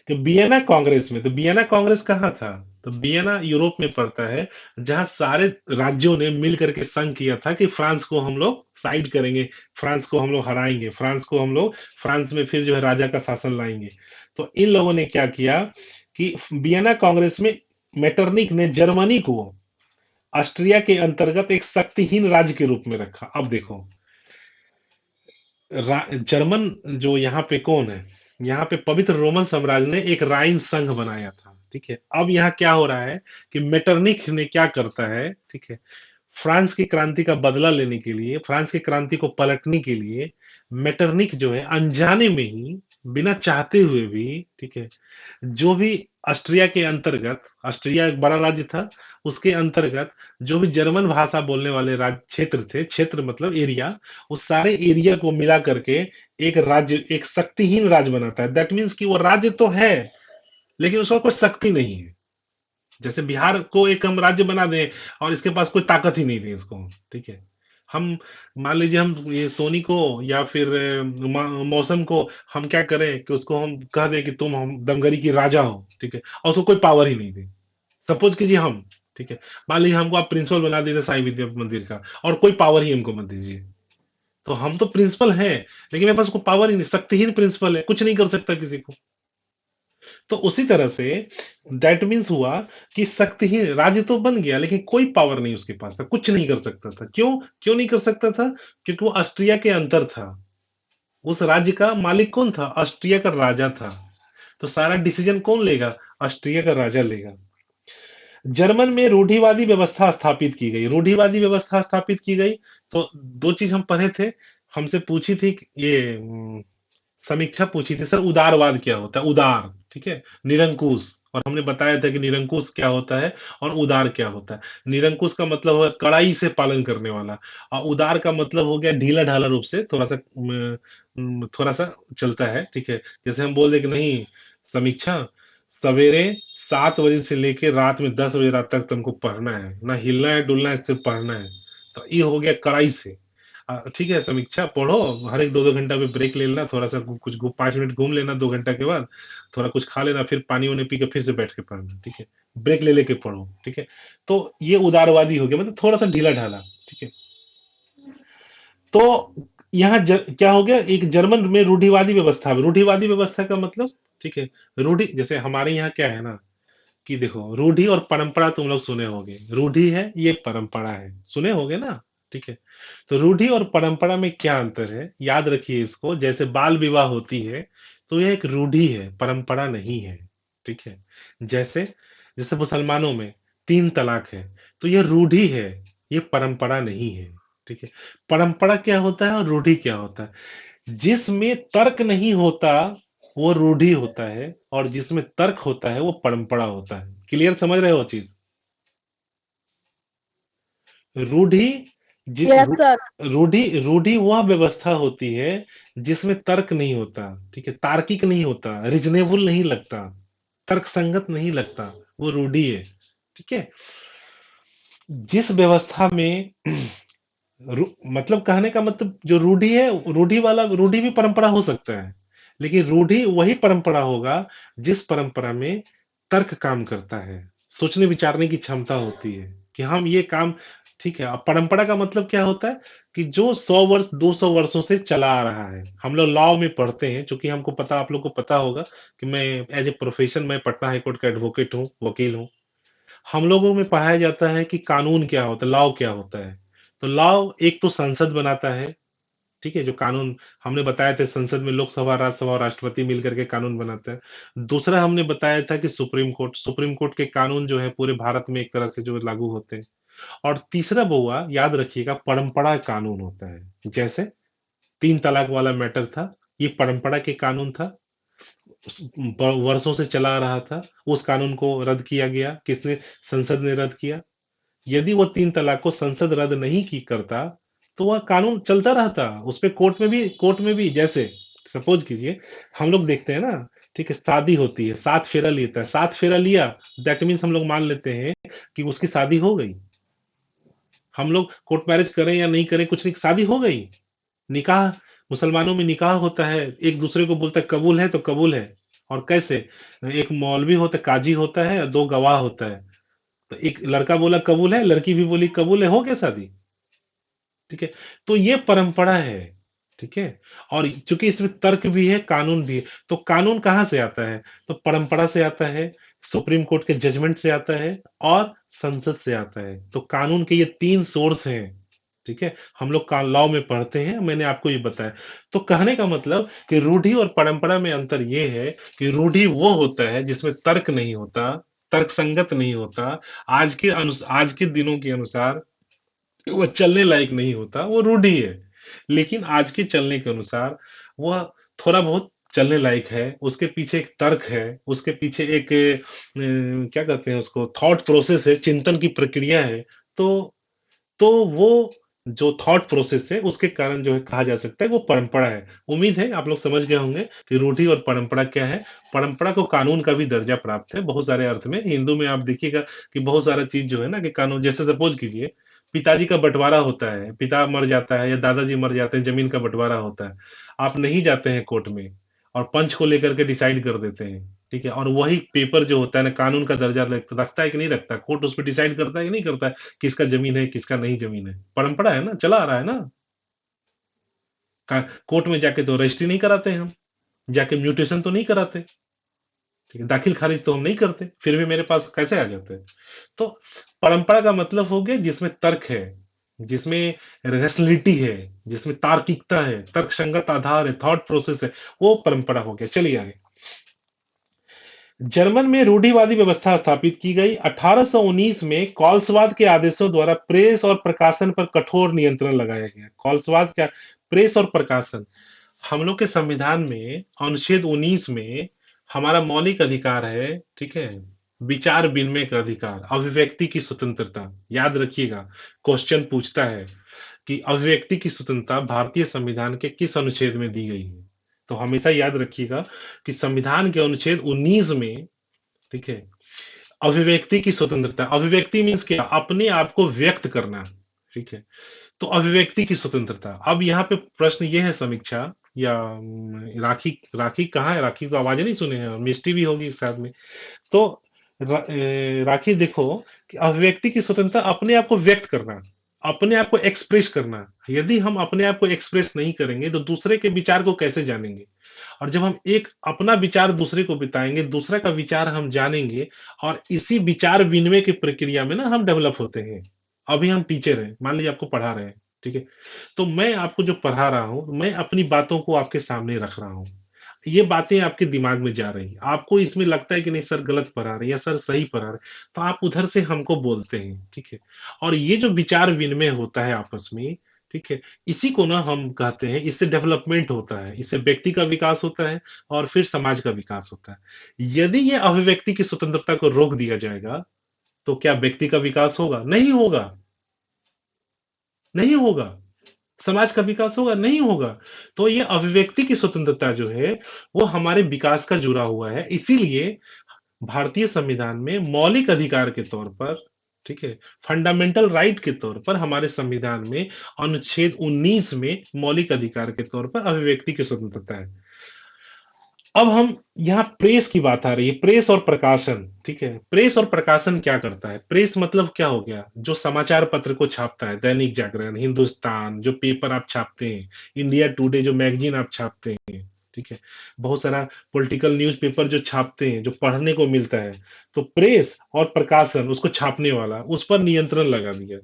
कि बियना कांग्रेस में, तो बियना कांग्रेस कहाँ था, तो बियना यूरोप में पड़ता है, जहां सारे राज्यों ने मिल करके संघ किया था कि फ्रांस को हम लोग साइड करेंगे, फ्रांस को हम लोग हराएंगे, फ्रांस को हम लोग फ्रांस में फिर जो है राजा का शासन लाएंगे। तो इन लोगों ने क्या किया कि बियना कांग्रेस में मेटरनिक ने जर्मनी को ऑस्ट्रिया के अंतर्गत एक शक्तिहीन राज्य के रूप में रखा। अब देखो, जर्मन जो यहाँ पे कौन है, यहाँ पे पवित्र रोमन साम्राज्य ने एक राइन संघ बनाया था, ठीक है। अब यहाँ क्या हो रहा है कि मेटरनिक ने क्या करता है, ठीक है, फ्रांस की क्रांति का बदला लेने के लिए, फ्रांस की क्रांति को पलटने के लिए मेटरनिक जो है अनजाने में ही, बिना चाहते हुए भी, ठीक है, जो भी ऑस्ट्रिया के अंतर्गत, ऑस्ट्रिया एक बड़ा राज्य था, उसके अंतर्गत जो भी जर्मन भाषा बोलने वाले राज्य क्षेत्र थे, क्षेत्र मतलब एरिया, उस सारे एरिया को मिला करके एक राज्य, एक शक्तिहीन राज्य बनाता है। दैट मीन्स कि वो राज्य तो है लेकिन उसका कोई शक्ति नहीं है। जैसे बिहार को एक हम राज्य बना दें और इसके पास कोई ताकत ही नहीं थी इसको, ठीक है। हम मान लीजिए हम ये सोनी को या फिर मौसम को हम क्या करें कि उसको हम कह दें कि तुम हम दमगरी की राजा हो, ठीक है, और उसको कोई पावर ही नहीं थी। सपोज कीजिए हम, ठीक है, मान लीजिए हमको आप प्रिंसिपल बना दीजिए साईं विद्या मंदिर का और कोई पावर ही हमको मत दीजिए, तो हम तो प्रिंसिपल हैं लेकिन मेरे पास कोई पावर ही नहीं, शक्तिहीन प्रिंसिपल है, कुछ नहीं कर सकता किसी को। तो उसी तरह से दैट मीन्स हुआ कि शक्तिहीन राज्य तो बन गया लेकिन कोई पावर नहीं उसके पास था, कुछ नहीं कर सकता था। क्यों क्यों नहीं कर सकता था? क्योंकि वो ऑस्ट्रिया के अंतर था। उस राज्य का मालिक कौन था? ऑस्ट्रिया का राजा था। तो सारा डिसीजन कौन लेगा? ऑस्ट्रिया का राजा लेगा। जर्मन में रूढ़िवादी व्यवस्था स्थापित की गई, रूढ़िवादी व्यवस्था स्थापित की गई। तो दो चीज हम पढ़े थे, हमसे पूछी थी ये समीक्षा पूछी थी, सर उदारवाद क्या होता है? उदार, ठीक है, निरंकुश। और हमने बताया था कि निरंकुश क्या होता है और उदार क्या होता है। निरंकुश का मतलब है कड़ाई से पालन करने वाला, और उदार का मतलब हो गया ढीला ढाला रूप से, थोड़ा सा चलता है, ठीक है। जैसे हम बोल दे कि नहीं समीक्षा, सवेरे 7 बजे से लेके रात में 10 बजे रात तक तुमको पढ़ना है, ना हिलना है डुलना है, सिर्फ पढ़ना है। तो ये हो गया कड़ाई से। ठीक है समीक्षा पढ़ो, हर एक 2-2 घंटा में ब्रेक ले लेना, थोड़ा सा कुछ 5 मिनट घूम लेना, 2 घंटा के बाद थोड़ा कुछ खा लेना, फिर पानी वानी पी के फिर से बैठ के पढ़ना, ठीक है, ब्रेक ले लेके पढ़ो, ठीक है। तो ये उदारवादी हो गया, मतलब थोड़ा सा ढीला ढाला, ठीक है। तो यहाँ क्या हो गया, एक जर्मन में रूढ़िवादी व्यवस्था, रूढ़िवादी व्यवस्था का मतलब, ठीक है, रूढ़ि जैसे हमारे यहाँ क्या है ना कि देखो रूढ़ि और परंपरा तुम लोग सुने होंगे, रूढ़ि है ये परंपरा है, सुने होंगे ना, ठीक है। तो रूढ़ि और परंपरा में क्या अंतर है, याद रखिए इसको। जैसे बाल विवाह होती है तो यह एक रूढ़ि है, परंपरा नहीं है, ठीक है। जैसे जैसे मुसलमानों में 3 तलाक है, तो यह रूढ़ि है, ये परंपरा नहीं है, ठीक है। परंपरा क्या होता है और रूढ़ि क्या होता है? जिसमें तर्क नहीं होता वो रूढ़ि होता है, और जिसमें तर्क होता है वो परंपरा होता है। क्लियर समझ रहे हो चीज? रूढ़ि यस सर। रूढ़ि रूढ़ि वह व्यवस्था होती है जिसमें तर्क नहीं होता, ठीक है, तार्किक नहीं होता, रिजनेबल नहीं लगता, तर्क संगत नहीं लगता, वो रूढ़ि है, ठीक है। जिस व्यवस्था में मतलब कहने का मतलब जो रूढ़ि है, रूढ़ि वाला, रूढ़ि भी परंपरा हो सकता है, लेकिन रूढ़ि वही परंपरा होगा जिस परंपरा में तर्क काम करता है, सोचने विचारने की क्षमता होती है कि हम ये काम, ठीक है। अब परंपरा का मतलब क्या होता है कि जो 100 वर्ष 200 वर्षों से चला आ रहा है। हम लोग लॉ में पढ़ते हैं, क्योंकि हमको पता, आप लोग को पता होगा कि मैं एज ए प्रोफेशन मैं पटना हाईकोर्ट का एडवोकेट हूँ, वकील हूँ। हम लोगों में पढ़ाया जाता है कि कानून क्या होता है, लॉ क्या होता है। तो लॉ एक तो संसद बनाता है, ठीक है, जो कानून हमने बताए थे संसद में, लोकसभा, राज्यसभा और राष्ट्रपति मिलकर के कानून बनाते हैं। दूसरा हमने बताया था कि सुप्रीम कोर्ट के कानून जो है पूरे भारत में एक तरह से जो लागू होते हैं। और तीसरा बहुआ याद रखिएगा, परंपरा कानून होता है। जैसे 3 तलाक वाला मैटर था, ये परंपरा के कानून था, वर्षों से चला आ रहा था। उस कानून को रद्द किया गया, किसने? संसद ने रद्द किया। यदि वो 3 तलाक को संसद रद्द नहीं की करता तो वह कानून चलता रहता। उस पे कोर्ट में भी जैसे सपोज कीजिए, हम लोग देखते हैं ना, ठीक है, शादी होती है, 7 फेरा लेता है, 7 फेरा लिया, दैट मीन्स हम लोग मान लेते हैं कि उसकी शादी हो गई। हम लोग कोर्ट मैरिज करें या नहीं करें, कुछ नहीं, शादी हो गई। निकाह, मुसलमानों में निकाह होता है, एक दूसरे को बोलता है कबूल है तो कबूल है। और कैसे? एक मौलवी होता है, काजी होता है, और 2 गवाह होता है। तो एक लड़का बोला कबूल है, लड़की भी बोली कबूल है, हो गया शादी। ठीक है, तो ये परंपरा है। ठीक है, और चूंकि इसमें तर्क भी है, कानून भी है, तो कानून कहां से आता है? तो परंपरा से आता है, सुप्रीम कोर्ट के जजमेंट से आता है, और संसद से आता है। तो कानून के ये 3 सोर्स हैं। ठीक है, हम लोग लॉ में पढ़ते हैं, मैंने आपको ये बताया। तो कहने का मतलब कि रूढ़ि और परंपरा में अंतर ये है कि रूढ़ि वो होता है जिसमें तर्क नहीं होता, तर्क संगत नहीं होता, आज के दिनों के अनुसार वो चलने लायक नहीं होता, वो रूढ़ि है। लेकिन आज के चलने के अनुसार वह थोड़ा बहुत चलने लायक है, उसके पीछे एक तर्क है, उसके पीछे एक क्या कहते हैं उसको, थॉट प्रोसेस है, चिंतन की प्रक्रिया है। तो वो जो थॉट प्रोसेस है उसके कारण जो है कहा जा सकता है वो परंपरा है। उम्मीद है आप लोग समझ गए होंगे कि रूढ़ि और परंपरा क्या है। परंपरा को कानून का भी दर्जा प्राप्त है बहुत सारे अर्थ में। हिंदू में आप देखिएगा कि बहुत सारा चीज जो है ना कि कानून, जैसे सपोज कीजिए पिताजी का बंटवारा होता है, पिता मर जाता है या दादाजी मर जाते हैं, जमीन का बंटवारा होता है। आप नहीं जाते हैं कोर्ट में और पंच को लेकर के डिसाइड कर देते हैं। ठीक है, और वही पेपर जो होता है ना, कानून का दर्जा रखता है कि नहीं रखता, कोर्ट उस पर डिसाइड करता है कि नहीं करता है, किसका जमीन है किसका नहीं जमीन है। परंपरा है ना, चला आ रहा है ना। कोर्ट में जाके तो रजिस्ट्री नहीं कराते हम, जाके म्यूटेशन तो नहीं कराते, ठीक है, दाखिल खारिज तो हम नहीं करते, फिर भी मेरे पास कैसे आ जाते हैं? तो परंपरा का मतलब हो गया जिसमें तर्क है, जिसमें रैशनैलिटी है, जिसमें तार्किकता है, तर्क संगत आधार है, थॉट प्रोसेस है, वो परंपरा हो गया। चलिए आगे। जर्मन में रूढ़िवादी व्यवस्था स्थापित की गई। 1819 में कॉल्सवाद के आदेशों द्वारा प्रेस और प्रकाशन पर कठोर नियंत्रण लगाया गया। कॉल्सवाद क्या? प्रेस और प्रकाशन। हम लोग के संविधान में अनुच्छेद 19 में हमारा मौलिक अधिकार है, ठीक है, विचार विनिमय का अधिकार, अभिव्यक्ति की स्वतंत्रता। याद रखिएगा, क्वेश्चन पूछता है कि अभिव्यक्ति की स्वतंत्रता भारतीय संविधान के किस अनुच्छेद में दी गई है? तो हमेशा याद रखिएगा कि संविधान के अनुच्छेद 19 में, ठीक है, अभिव्यक्ति की स्वतंत्रता। अभिव्यक्ति मीन्स क्या? अपने आप को व्यक्त करना। ठीक है, तो अभिव्यक्ति की स्वतंत्रता। अब यहाँ पे प्रश्न ये है समीक्षा या राखी, राखी कहाँ है? राखी तो आवाज नहीं सुने हैं, मिष्टी भी होगी साथ में। तो राखी देखो कि अभिव्यक्ति की स्वतंत्रता, अपने आप को व्यक्त करना, अपने आप को एक्सप्रेस करना। यदि हम अपने आप को एक्सप्रेस नहीं करेंगे तो दूसरे के विचार को कैसे जानेंगे? और जब हम एक अपना विचार दूसरे को बताएंगे, दूसरे का विचार हम जानेंगे, और इसी विचार विनिमय की प्रक्रिया में ना हम डेवलप होते हैं। अभी हम टीचर हैं, मान लीजिए आपको पढ़ा रहे हैं, ठीक है, तो मैं आपको जो पढ़ा रहा हूं, मैं अपनी बातों को आपके सामने रख रहा हूं। ये बातें आपके दिमाग में जा रही, आपको इसमें लगता है कि नहीं सर गलत पढ़ा रहे या सर सही पढ़ा रहे, तो आप उधर से हमको बोलते हैं। ठीक है, और ये जो विचार विनिमय होता है आपस में, ठीक है, इसी को ना हम कहते हैं, इससे डेवलपमेंट होता है, इससे व्यक्ति का विकास होता है और फिर समाज का विकास होता है। यदि ये अभिव्यक्ति की स्वतंत्रता को रोक दिया जाएगा तो क्या व्यक्ति का विकास होगा? नहीं होगा, नहीं होगा। समाज का विकास होगा? नहीं होगा। तो ये अभिव्यक्ति की स्वतंत्रता जो है वो हमारे विकास का जुड़ा हुआ है। इसीलिए भारतीय संविधान में मौलिक अधिकार के तौर पर, ठीक है, फंडामेंटल राइट के तौर पर हमारे संविधान में अनुच्छेद 19 में मौलिक अधिकार के तौर पर अभिव्यक्ति की स्वतंत्रता है। अब हम यहाँ प्रेस की बात आ रही है, प्रेस और प्रकाशन। ठीक है, प्रेस और प्रकाशन क्या करता है? प्रेस मतलब क्या हो गया? जो समाचार पत्र को छापता है, दैनिक जागरण, हिंदुस्तान, जो पेपर आप छापते हैं, इंडिया टुडे जो मैगजीन आप छापते हैं, ठीक है, बहुत सारा पॉलिटिकल न्यूज़पेपर जो छापते हैं, जो पढ़ने को मिलता है, तो प्रेस और प्रकाशन, उसको छापने वाला, उस पर नियंत्रण लगा दिया।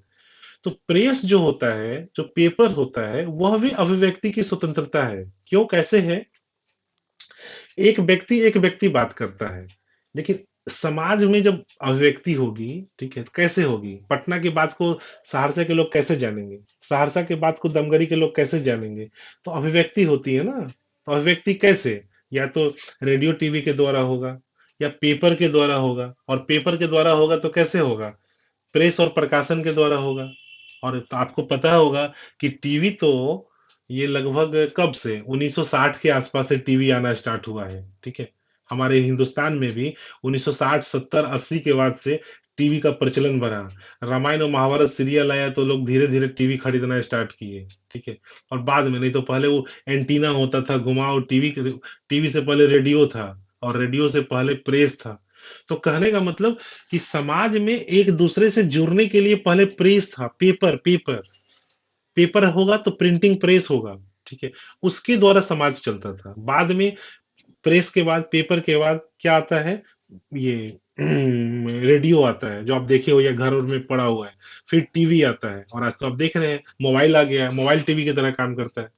तो प्रेस जो होता है, जो पेपर होता है, वह भी अभिव्यक्ति की स्वतंत्रता है। क्यों, कैसे है? एक व्यक्ति बात करता है, लेकिन समाज में जब अभिव्यक्ति होगी, ठीक है, तो कैसे होगी? पटना की बात को सहरसा के लोग कैसे जानेंगे? सहरसा की बात को दमगरी के लोग कैसे जानेंगे? तो अभिव्यक्ति होती है ना। तो अभिव्यक्ति कैसे? या तो रेडियो टीवी के द्वारा होगा, या पेपर के द्वारा होगा। और पेपर के द्वारा होगा तो कैसे होगा? प्रेस और प्रकाशन के द्वारा होगा। और तो आपको पता होगा कि टीवी तो ये लगभग कब से 1960 के आसपास से टीवी आना स्टार्ट हुआ है, ठीक है। हमारे हिंदुस्तान में भी 1960 70 80 के बाद से टीवी का प्रचलन बढ़ा। रामायण और महाभारत सीरियल आया तो लोग धीरे धीरे टीवी खरीदना स्टार्ट किए, ठीक है। और बाद में, नहीं तो पहले वो एंटीना होता था घुमाओ, टीवी टीवी से पहले रेडियो था, और रेडियो से पहले प्रेस था। तो कहने का मतलब कि समाज में एक दूसरे से जुड़ने के लिए पहले प्रेस था, पेपर पेपर पेपर होगा तो प्रिंटिंग प्रेस होगा, ठीक है। उसके द्वारा समाज चलता था। बाद में प्रेस के बाद, पेपर के बाद क्या आता है? ये रेडियो आता है, जो आप देखे हो या घर में पड़ा हुआ है। फिर टीवी आता है, और आज तो आप देख रहे हैं मोबाइल आ गया है, मोबाइल टीवी की तरह काम करता है।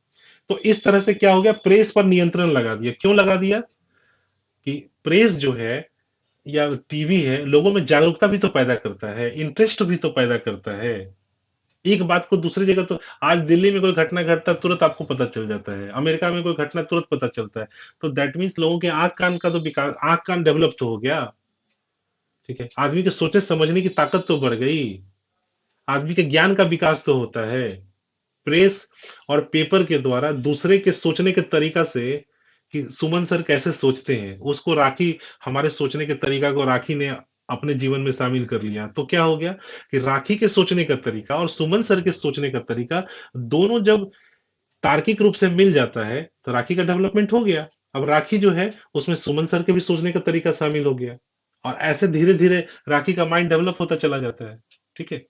तो इस तरह से क्या हो गया, प्रेस पर नियंत्रण लगा दिया। क्यों लगा दिया? कि प्रेस जो है या टीवी है, लोगों में जागरूकता भी तो पैदा करता है, इंटरेस्ट भी तो पैदा करता है। एक बात को दूसरी जगह तो, आज दिल्ली में कोई घटना घटता है तुरंत आपको पता चल जाता है, अमेरिका में कोई घटना तुरंत पता चलता है। तो दैट मीन्स लोगों के आंख कान का तो विकास, आंख कान डेवलप तो हो गया, ठीक है। आदमी के सोचे समझने की ताकत तो बढ़ गई, आदमी के ज्ञान का विकास तो होता है। प्रेस और पेपर के द्वारा दूसरे के सोचने के तरीका से, कि सुमन सर कैसे सोचते हैं, उसको राखी, हमारे सोचने के तरीका को राखी ने अपने जीवन में शामिल कर लिया। तो क्या हो गया कि राखी के सोचने का तरीका और सुमन सर के सोचने का तरीका, दोनों जब तार्किक रूप से मिल जाता है तो राखी का डेवलपमेंट हो गया। अब राखी जो है उसमें सुमन सर के भी सोचने का तरीका शामिल हो गया, और ऐसे धीरे धीरे राखी का माइंड डेवलप होता चला जाता है, ठीक है।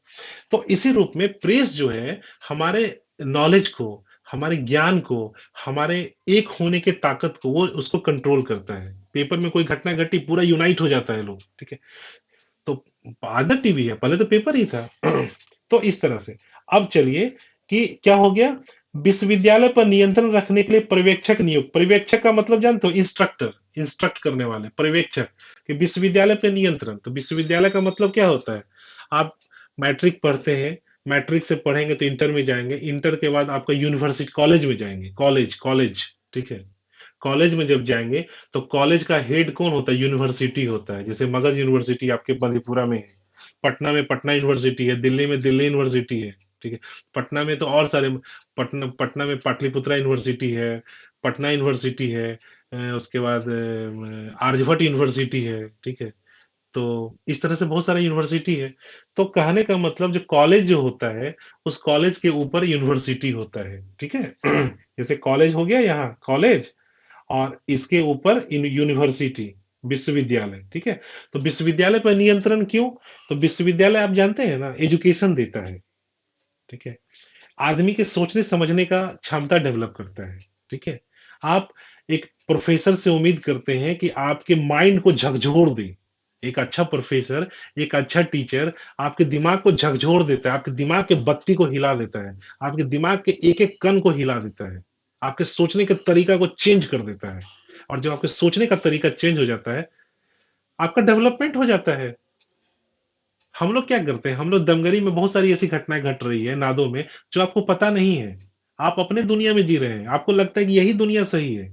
तो इसी रूप में प्रेस जो है हमारे नॉलेज को, हमारे ज्ञान को, हमारे एक होने के ताकत को, वो उसको कंट्रोल करता है। पेपर में कोई घटना घटी, पूरा यूनाइट हो जाता है लोग, ठीक है। तो आदत टीवी है, पहले तो पेपर ही था। तो इस तरह से अब चलिए कि क्या हो गया, विश्वविद्यालय पर नियंत्रण रखने के लिए पर्यवेक्षक नियुक्त। पर्यवेक्षक का मतलब जानते हो? इंस्ट्रक्टर, इंस्ट्रक्ट करने वाले, पर्यवेक्षक। कि विश्वविद्यालय पर नियंत्रण, तो विश्वविद्यालय का मतलब क्या होता है? आप मैट्रिक पढ़ते हैं, मैट्रिक से पढ़ेंगे तो इंटर में जाएंगे, इंटर के बाद आपका यूनिवर्सिटी, कॉलेज में जाएंगे, कॉलेज कॉलेज, ठीक है। कॉलेज में जब जाएंगे तो कॉलेज का हेड कौन होता है? यूनिवर्सिटी होता है। जैसे मगध यूनिवर्सिटी आपके मधेपुरा में है, पटना में पटना यूनिवर्सिटी है, दिल्ली में दिल्ली यूनिवर्सिटी है, ठीक है। पटना में तो और सारे, पटना पटना में पाटलिपुत्रा यूनिवर्सिटी है, पटना यूनिवर्सिटी है, उसके बाद आर्यभट्ट यूनिवर्सिटी है, ठीक है। तो इस तरह से बहुत सारा यूनिवर्सिटी है। तो कहने का मतलब, जो कॉलेज जो होता है, उस कॉलेज के ऊपर यूनिवर्सिटी होता है, ठीक है। जैसे कॉलेज हो गया, यहाँ कॉलेज, और इसके ऊपर यूनिवर्सिटी, विश्वविद्यालय, ठीक है। तो विश्वविद्यालय पर नियंत्रण क्यों? तो विश्वविद्यालय आप जानते हैं ना, एजुकेशन देता है, ठीक है। आदमी के सोचने समझने का क्षमता डेवलप करता है, ठीक है। आप एक प्रोफेसर से उम्मीद करते हैं कि आपके माइंड को झकझोर दे। एक अच्छा प्रोफेसर, एक अच्छा टीचर आपके दिमाग को झकझोर देता है, आपके दिमाग के बत्ती को हिला देता है, आपके दिमाग के एक एक कण को हिला देता है, आपके सोचने के तरीका को चेंज कर देता है। और जब आपके सोचने का तरीका चेंज हो जाता है, आपका डेवलपमेंट हो जाता है। हम लोग क्या करते हैं, हम लोग दमगरी में बहुत सारी ऐसी घटनाएं घट रही है नादों में, जो आपको पता नहीं है। आप अपने दुनिया में जी रहे हैं, आपको लगता है कि यही दुनिया सही है,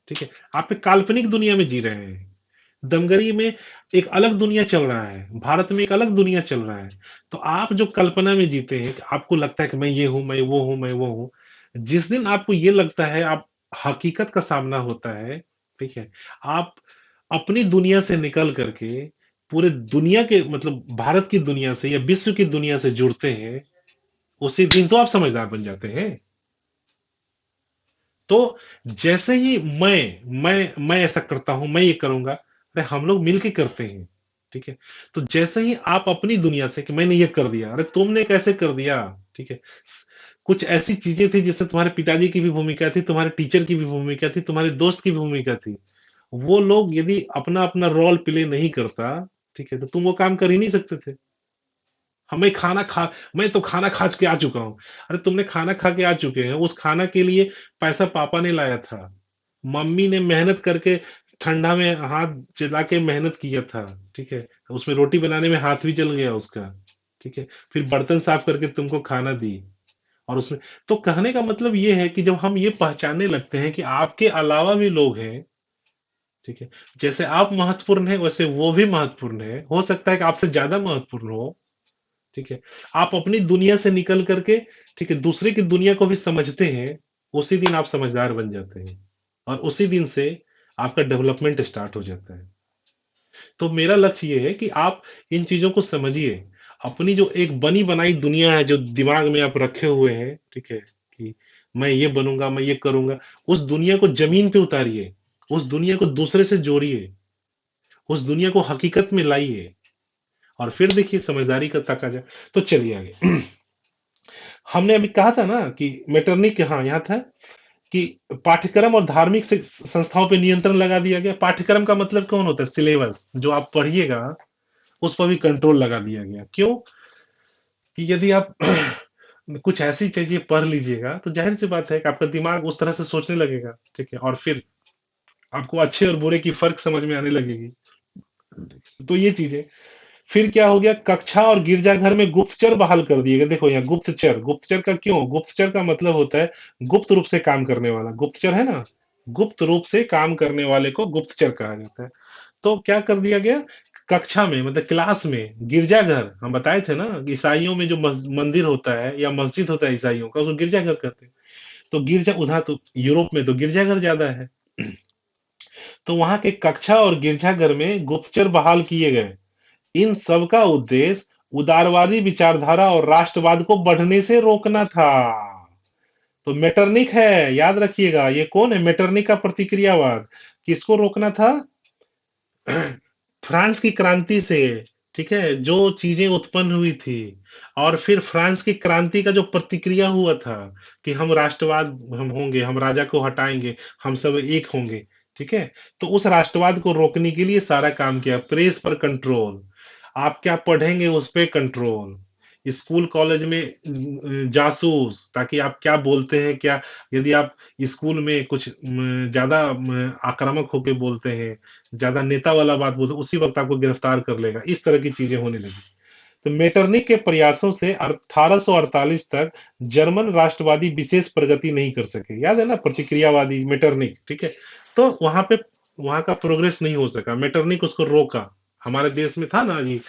ठीक है। आप एक काल्पनिक दुनिया में जी रहे हैं। दमगरी में एक अलग दुनिया चल रहा है, भारत में एक अलग दुनिया चल रहा है। तो आप जो कल्पना में जीते हैं, आपको लगता है कि मैं ये हूं, मैं वो हूं, मैं वो हूं। जिस दिन आपको ये लगता है, आप हकीकत का सामना होता है, ठीक है। आप अपनी दुनिया से निकल करके पूरे दुनिया के, मतलब भारत की दुनिया से या विश्व की दुनिया से जुड़ते हैं, उसी दिन तो आप समझदार बन जाते हैं। तो जैसे ही मैं ऐसा करता हूं, मैं ये करूंगा, अरे हम लोग मिलके करते हैं, ठीक है। तो जैसे ही आप अपनी दुनिया से, कि मैंने ये कर दिया, अरे तुमने कैसे कर दिया, ठीक है। कुछ ऐसी चीजें थी जिससे तुम्हारे पिताजी की भी भूमिका थी, तुम्हारे टीचर की भी भूमिका थी, तुम्हारे दोस्त की भी भूमिका थी। वो लोग यदि अपना अपना रोल प्ले नहीं करता, ठीक है, तो तुम वो काम कर ही नहीं सकते थे। हमें खाना खा मैं तो खाना खा के आ चुका हूँ। अरे तुमने खाना खा के आ चुके हैं, उस खाना के लिए पैसा पापा ने लाया था, मम्मी ने मेहनत करके ठंडा में हाथ जला के मेहनत किया था, ठीक है, उसमें रोटी बनाने में हाथ भी जल गया उसका, ठीक है, फिर बर्तन साफ करके तुमको खाना दी। और उसमें तो कहने का मतलब ये है कि जब हम ये पहचानने लगते हैं कि आपके अलावा भी लोग हैं, ठीक है, जैसे आप महत्वपूर्ण है वैसे वो भी महत्वपूर्ण है, हो सकता है कि आपसे ज्यादा महत्वपूर्ण हो, ठीक है, आप अपनी दुनिया से निकल करके, ठीक है, दूसरे की दुनिया को भी समझते हैं, उसी दिन आप समझदार बन जाते हैं, और उसी दिन से आपका डेवलपमेंट स्टार्ट हो जाता है। तो मेरा लक्ष्य ये है कि आप इन चीजों को समझिए, अपनी जो एक बनी बनाई दुनिया है जो दिमाग में आप रखे हुए हैं, ठीक है, कि मैं ये बनूंगा, मैं ये करूंगा, उस दुनिया को जमीन पे उतारिए, उस दुनिया को दूसरे से जोड़िए, उस दुनिया को हकीकत में लाइए, और फिर देखिए समझदारी का तकाजा। तो चलिए आगे। हमने अभी कहा था ना कि मेटरनिक, हाँ यहाँ था कि पाठ्यक्रम और धार्मिक संस्थाओं पे नियंत्रण लगा दिया गया। पाठ्यक्रम का मतलब कौन होता है? सिलेबस जो आप पढ़िएगा उस पर भी कंट्रोल लगा दिया गया। क्यों? कि यदि आप कुछ ऐसी चीजें पढ़ लीजिएगा तो जाहिर सी बात है कि आपका दिमाग उस तरह से सोचने लगेगा, ठीक है, और फिर आपको अच्छे और बुरे की फर्क समझ में आने लगेगी। तो ये चीजें, फिर क्या हो गया, कक्षा और गिरजाघर में गुप्तचर बहाल कर दिए गए। देखो यहाँ गुप्तचर, गुप्तचर का क्यों, गुप्तचर का मतलब होता है गुप्त रूप से काम करने वाला, गुप्तचर है ना, गुप्त रूप से काम करने वाले को गुप्तचर कहा जाता है। तो क्या कर दिया गया, कक्षा में मतलब क्लास में, गिरजाघर हम बताए थे ना, ईसाइयों में जो मंदिर होता है या मस्जिद होता है ईसाइयों का, उसको गिरजाघर कहते हैं। तो गिरजा उधर तो यूरोप में तो गिरजाघर ज्यादा है, तो वहां के कक्षा और गिरजाघर में गुप्तचर बहाल किए गए। इन सब का उद्देश्य उदारवादी विचारधारा और राष्ट्रवाद को बढ़ने से रोकना था। तो मेटरनिक है, याद रखिएगा, ये कौन है? मेटरनिक का प्रतिक्रियावाद। किसको रोकना था? फ्रांस की क्रांति से, ठीक है, जो चीजें उत्पन्न हुई थी, और फिर फ्रांस की क्रांति का जो प्रतिक्रिया हुआ था कि हम राष्ट्रवाद, हम होंगे, हम राजा को हटाएंगे, हम सब एक होंगे, ठीक है, तो उस राष्ट्रवाद को रोकने के लिए सारा काम किया। प्रेस पर कंट्रोल, आप क्या पढ़ेंगे उस पे कंट्रोल, स्कूल कॉलेज में जासूस, ताकि आप क्या बोलते हैं क्या, यदि आप स्कूल में कुछ ज्यादा आक्रामक होके बोलते हैं, ज्यादा नेता वाला बात बोलते हैं, उसी वक्त आपको गिरफ्तार कर लेगा, इस तरह की चीजें होने लगी। तो मेटरनिक के प्रयासों से 1848 तक जर्मन राष्ट्रवादी विशेष प्रगति नहीं कर सके। याद है ना, प्रतिक्रियावादी मेटरनिक, ठीक है, तो वहां पे वहां का प्रोग्रेस नहीं हो सका, मेटरनिक उसको रोका। हमारे देश में था ना जी,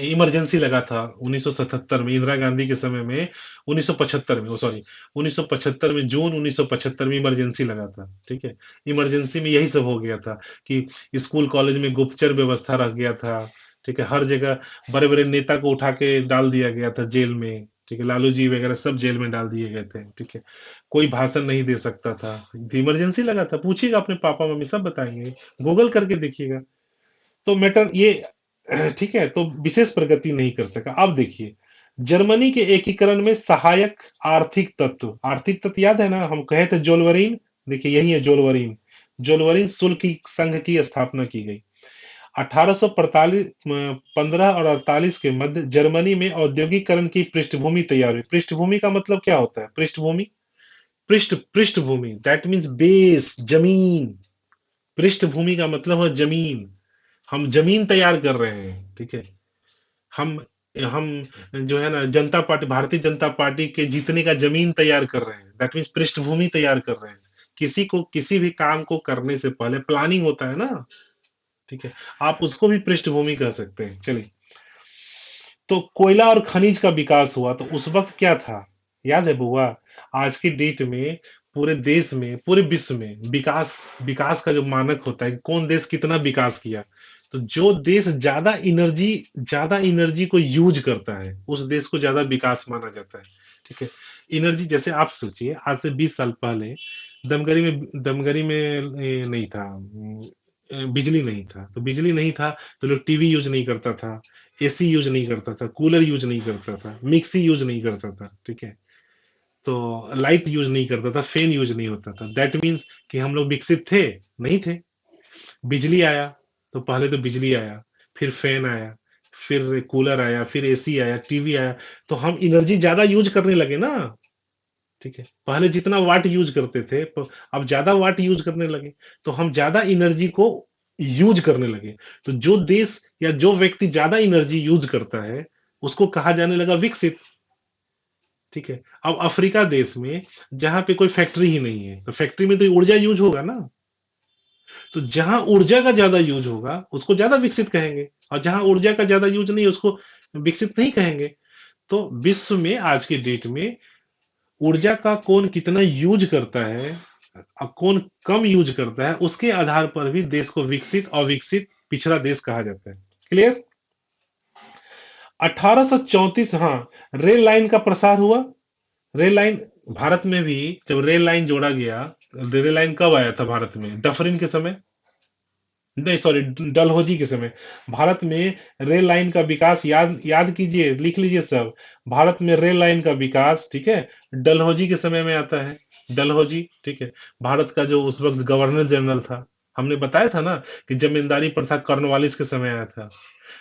इमरजेंसी लगा था 1977 में, इंदिरा गांधी के समय में, 1975 में, सॉरी, 1975 में, जून 1975 में इमरजेंसी लगा था, ठीक है, इमरजेंसी में यही सब हो गया था कि स्कूल कॉलेज में गुप्तचर व्यवस्था रख गया था, ठीक है, हर जगह बड़े बड़े नेता को उठा के डाल दिया गया था जेल में, ठीक है, लालू जी वगैरह सब जेल में डाल दिए गए थे, ठीक है, कोई भाषण नहीं दे सकता था, इमरजेंसी लगा था। पूछिएगा अपने पापा मम्मी, सब बताएंगे, गूगल करके देखिएगा। तो मैटर ये, ठीक है, तो विशेष प्रगति नहीं कर सका। अब देखिए, जर्मनी के एकीकरण में सहायक आर्थिक तत्व, आर्थिक तत्व याद है ना, हम कहे थे जोलवरीन, देखिए यही है जोलवरीन, जोलवरीन शुल्क की संघ की स्थापना की गई। 1845, 15 और 48 के मध्य जर्मनी में औद्योगिकरण की पृष्ठभूमि तैयार हुई। पृष्ठभूमि का मतलब क्या होता है? पृष्ठभूमि, पृष्ठभूमि दैट मीन्स बेस, जमीन। पृष्ठभूमि का मतलब है जमीन, हम जमीन तैयार कर रहे हैं, ठीक है, हम हम जो है ना जनता पार्टी, भारतीय जनता पार्टी के जीतने का जमीन तैयार कर रहे हैं, दैट मीन्स पृष्ठभूमि तैयार कर रहे हैं। किसी को किसी भी काम को करने से पहले प्लानिंग होता है ना, ठीक है, आप उसको भी पृष्ठभूमि कह सकते हैं। चलिए, तो कोयला और खनिज का विकास हुआ, तो उस वक्त क्या था, याद है बुआ? आज की डेट में पूरे देश में, पूरे विश्व में विकास, विकास का जो मानक होता है कि कौन देश कितना विकास किया, तो जो देश ज्यादा एनर्जी को यूज करता है उस देश को ज्यादा विकास माना जाता है, ठीक है। एनर्जी, जैसे आप सोचिए आज से 20 साल पहले दमगरी में नहीं था, बिजली नहीं था, तो बिजली नहीं था तो लोग टीवी यूज नहीं करता था, एसी यूज नहीं करता था, कूलर यूज नहीं करता था, मिक्सी यूज नहीं करता था, ठीक है, तो लाइट यूज नहीं करता था, फैन यूज नहीं होता था। दैट मीन्स कि हम लोग विकसित थे? नहीं थे। बिजली आया, तो पहले तो बिजली आया, फिर फैन आया, फिर कूलर आया, फिर एसी आया, टीवी आया, तो हम एनर्जी ज्यादा यूज करने लगे ना। ठीक है, पहले जितना वाट यूज करते थे अब ज्यादा वाट यूज करने लगे, तो हम ज्यादा एनर्जी को यूज करने लगे। तो जो देश या जो व्यक्ति ज्यादा एनर्जी यूज करता है उसको कहा जाने लगा विकसित। ठीक है, अब अफ्रीका देश में जहां पे कोई फैक्ट्री ही नहीं है, तो फैक्ट्री में तो ऊर्जा यूज होगा ना। तो जहां ऊर्जा का ज्यादा यूज होगा उसको ज्यादा विकसित कहेंगे, और जहां ऊर्जा का ज्यादा यूज नहीं है उसको विकसित नहीं कहेंगे। तो विश्व में आज के डेट में ऊर्जा का कौन कितना यूज करता है और कौन कम यूज करता है, उसके आधार पर भी देश को विकसित, अविकसित, पिछड़ा देश कहा जाता है। क्लियर? 1834, हाँ, रेल लाइन का प्रसार हुआ। रेल लाइन, भारत में भी जब रेल लाइन जोड़ा गया, रेल लाइन कब आया था भारत में? डफरिन के समय, नहीं सॉरी, डलहौजी के समय भारत में रेल लाइन का विकास, याद याद कीजिए, लिख लीजिए सब। भारत में रेल लाइन का विकास, ठीक है, डलहौजी के समय में आता है। डलहौजी, ठीक है, भारत का जो उस वक्त गवर्नर जनरल था। हमने बताया था ना कि जमींदारी प्रथा कॉर्नवालिस के समय आया था।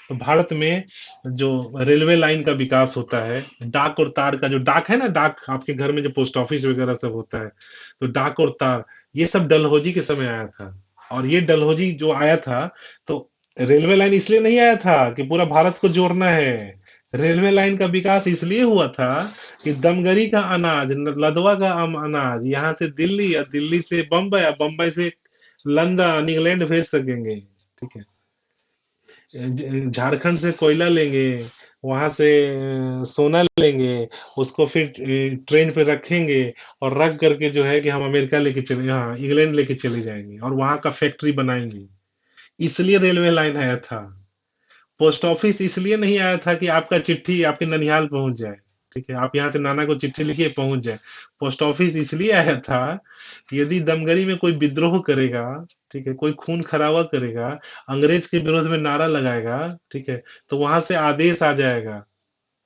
तो भारत में जो रेलवे लाइन का विकास होता है, डाक और तार का जो डाक है ना, डाक आपके घर में जो पोस्ट ऑफिस वगैरह सब होता है, तो डाक और तार, ये सब डलहौजी के समय आया था। और ये डलहौजी जो आया था, तो रेलवे लाइन इसलिए नहीं आया था कि पूरा भारत को जोड़ना है। रेलवे लाइन का विकास इसलिए हुआ था कि दमगरी का अनाज, लदवा का अनाज यहाँ से दिल्ली, या दिल्ली से बम्बई, या बम्बई से लंदन, इंग्लैंड भेज सकेंगे। ठीक है, झारखंड से कोयला लेंगे, वहां से सोना लेंगे, उसको फिर ट्रेन पे रखेंगे, और रख करके जो है कि हम अमेरिका लेके चले, हाँ, इंग्लैंड लेके चले जाएंगे और वहां का फैक्ट्री बनाएंगे। इसलिए रेलवे लाइन आया था। पोस्ट ऑफिस इसलिए नहीं आया था कि आपका चिट्ठी आपके ननिहाल पहुंच जाए। ठीक है, आप यहाँ से नाना को चिट्ठी लिखिए पहुंच जाए। पोस्ट ऑफिस इसलिए आया था कि यदि दमगरी में कोई विद्रोह करेगा, ठीक है, कोई खून खराबा करेगा, अंग्रेज के विरोध में नारा लगाएगा, ठीक है, तो वहां से आदेश आ जाएगा,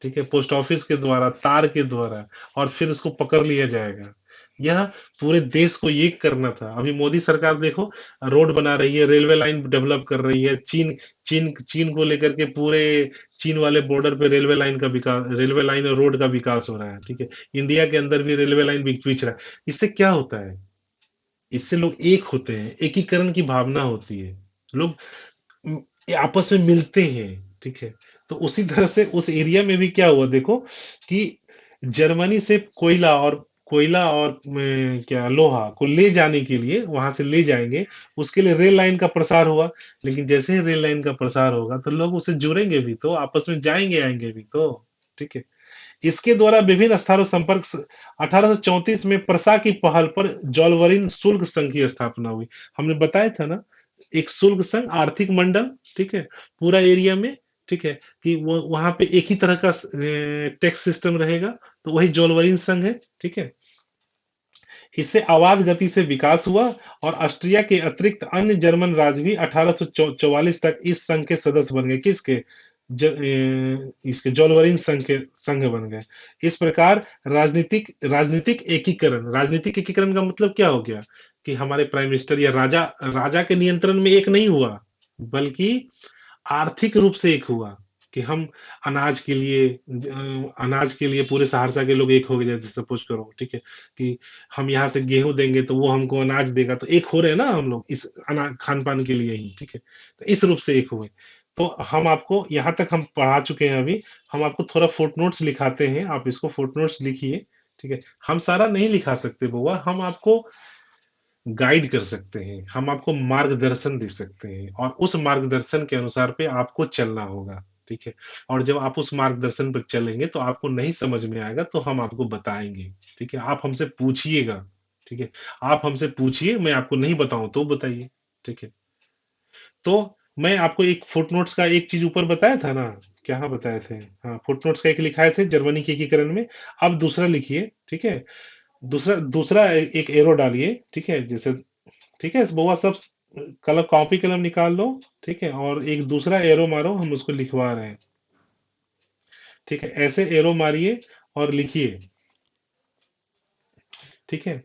ठीक है, पोस्ट ऑफिस के द्वारा, तार के द्वारा, और फिर उसको पकड़ लिया जाएगा। यह पूरे देश को ये करना था। अभी मोदी सरकार देखो, रोड बना रही है, रेलवे लाइन डेवलप कर रही है। चीन चीन चीन को लेकर के पूरे चीन वाले बॉर्डर पे रेलवे लाइन का विकास, रेलवे लाइन और रोड का विकास हो रहा है। ठीक है, इंडिया के अंदर भी रेलवे लाइन बिछ रहा है। इससे क्या होता है? इससे लोग एक होते हैं, एकीकरण की भावना होती है, लोग आपस में मिलते हैं। ठीक है, तो उसी तरह से उस एरिया में भी क्या हुआ देखो, कि जर्मनी से कोयला और क्या लोहा को ले जाने के लिए, वहां से ले जाएंगे, उसके लिए रेल लाइन का प्रसार हुआ। लेकिन जैसे ही रेल लाइन का प्रसार होगा तो लोग उससे जुड़ेंगे भी तो, आपस में जाएंगे आएंगे भी तो। ठीक है, इसके द्वारा विभिन्न स्थानों संपर्क 1834 में प्रसा की पहल पर जॉलवरिन शुल्क संघ की स्थापना हुई। हमने बताया था ना, एक शुल्क संघ, आर्थिक मंडल, ठीक है, पूरा एरिया में। ठीक है, कि वो वहां पे एक ही तरह का टैक्स सिस्टम रहेगा, तो वही जॉलवरिन संघ है। ठीक है, इससे अबाध गति से विकास हुआ, और ऑस्ट्रिया के अतिरिक्त अन्य जर्मन राज्य भी 1844 तक इस संघ के सदस्य बन गए। किसके? इसके जॉलवरिन संघ बन गए। इस प्रकार राजनीतिक एकीकरण का मतलब क्या हो गया, कि हमारे प्राइम मिनिस्टर या राजा राजा के नियंत्रण में एक नहीं हुआ, बल्कि आर्थिक रूप से एक हुआ। कि हम अनाज के लिए पूरे सहरसा के लोग एक हो गए, जैसे सपोज करो, ठीक है, कि हम यहाँ से गेहूं देंगे तो वो हमको अनाज देगा, तो एक हो रहे हैं ना हम लोग इस अनाज खान पान के लिए ही। ठीक है, तो इस रूप से एक हुए। तो हम आपको यहाँ तक हम पढ़ा चुके हैं। अभी हम आपको थोड़ा फुटनोट्स लिखाते हैं, आप इसको फुटनोट्स लिखिए। ठीक है, हम सारा नहीं लिखा सकते बुआ, हम आपको गाइड कर सकते हैं, हम आपको मार्गदर्शन दे सकते हैं, और उस मार्गदर्शन के अनुसार पे आपको चलना होगा। ठीक है, और जब आप उस मार्गदर्शन पर चलेंगे तो आपको नहीं समझ में आएगा तो हम आपको बताएंगे। ठीक है, आप हमसे पूछिएगा। ठीक है, आप हमसे पूछिए, मैं आपको नहीं बताऊं तो बताइए। ठीक है, तो मैं आपको एक फुटनोट्स का एक चीज ऊपर बताया था ना, क्या बताए थे? हाँ, फुटनोट्स का एक लिखाए थे जर्मनी के एकीकरण में। अब दूसरा लिखिए। ठीक है, दूसरा दूसरा एक एरो डालिए। ठीक है, जैसे, ठीक है बुआ, सब कलम, कॉपी कलम निकाल लो। ठीक है, और एक दूसरा एरो मारो, हम उसको लिखवा रहे हैं। ठीक है, ऐसे एरो मारिए और लिखिए। ठीक है,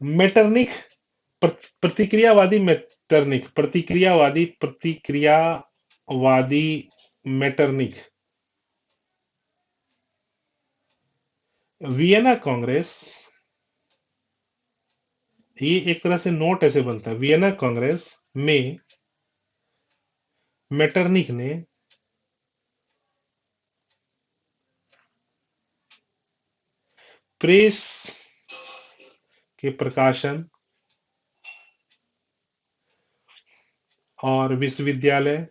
मेटरनिक, प्रतिक्रियावादी मेटरनिक, प्रतिक्रियावादी मेटरनिक। वियना कांग्रेस, ये एक तरह से नोट ऐसे बनता है, वियना कांग्रेस में मेटरनिक ने प्रेस के प्रकाशन और विश्वविद्यालय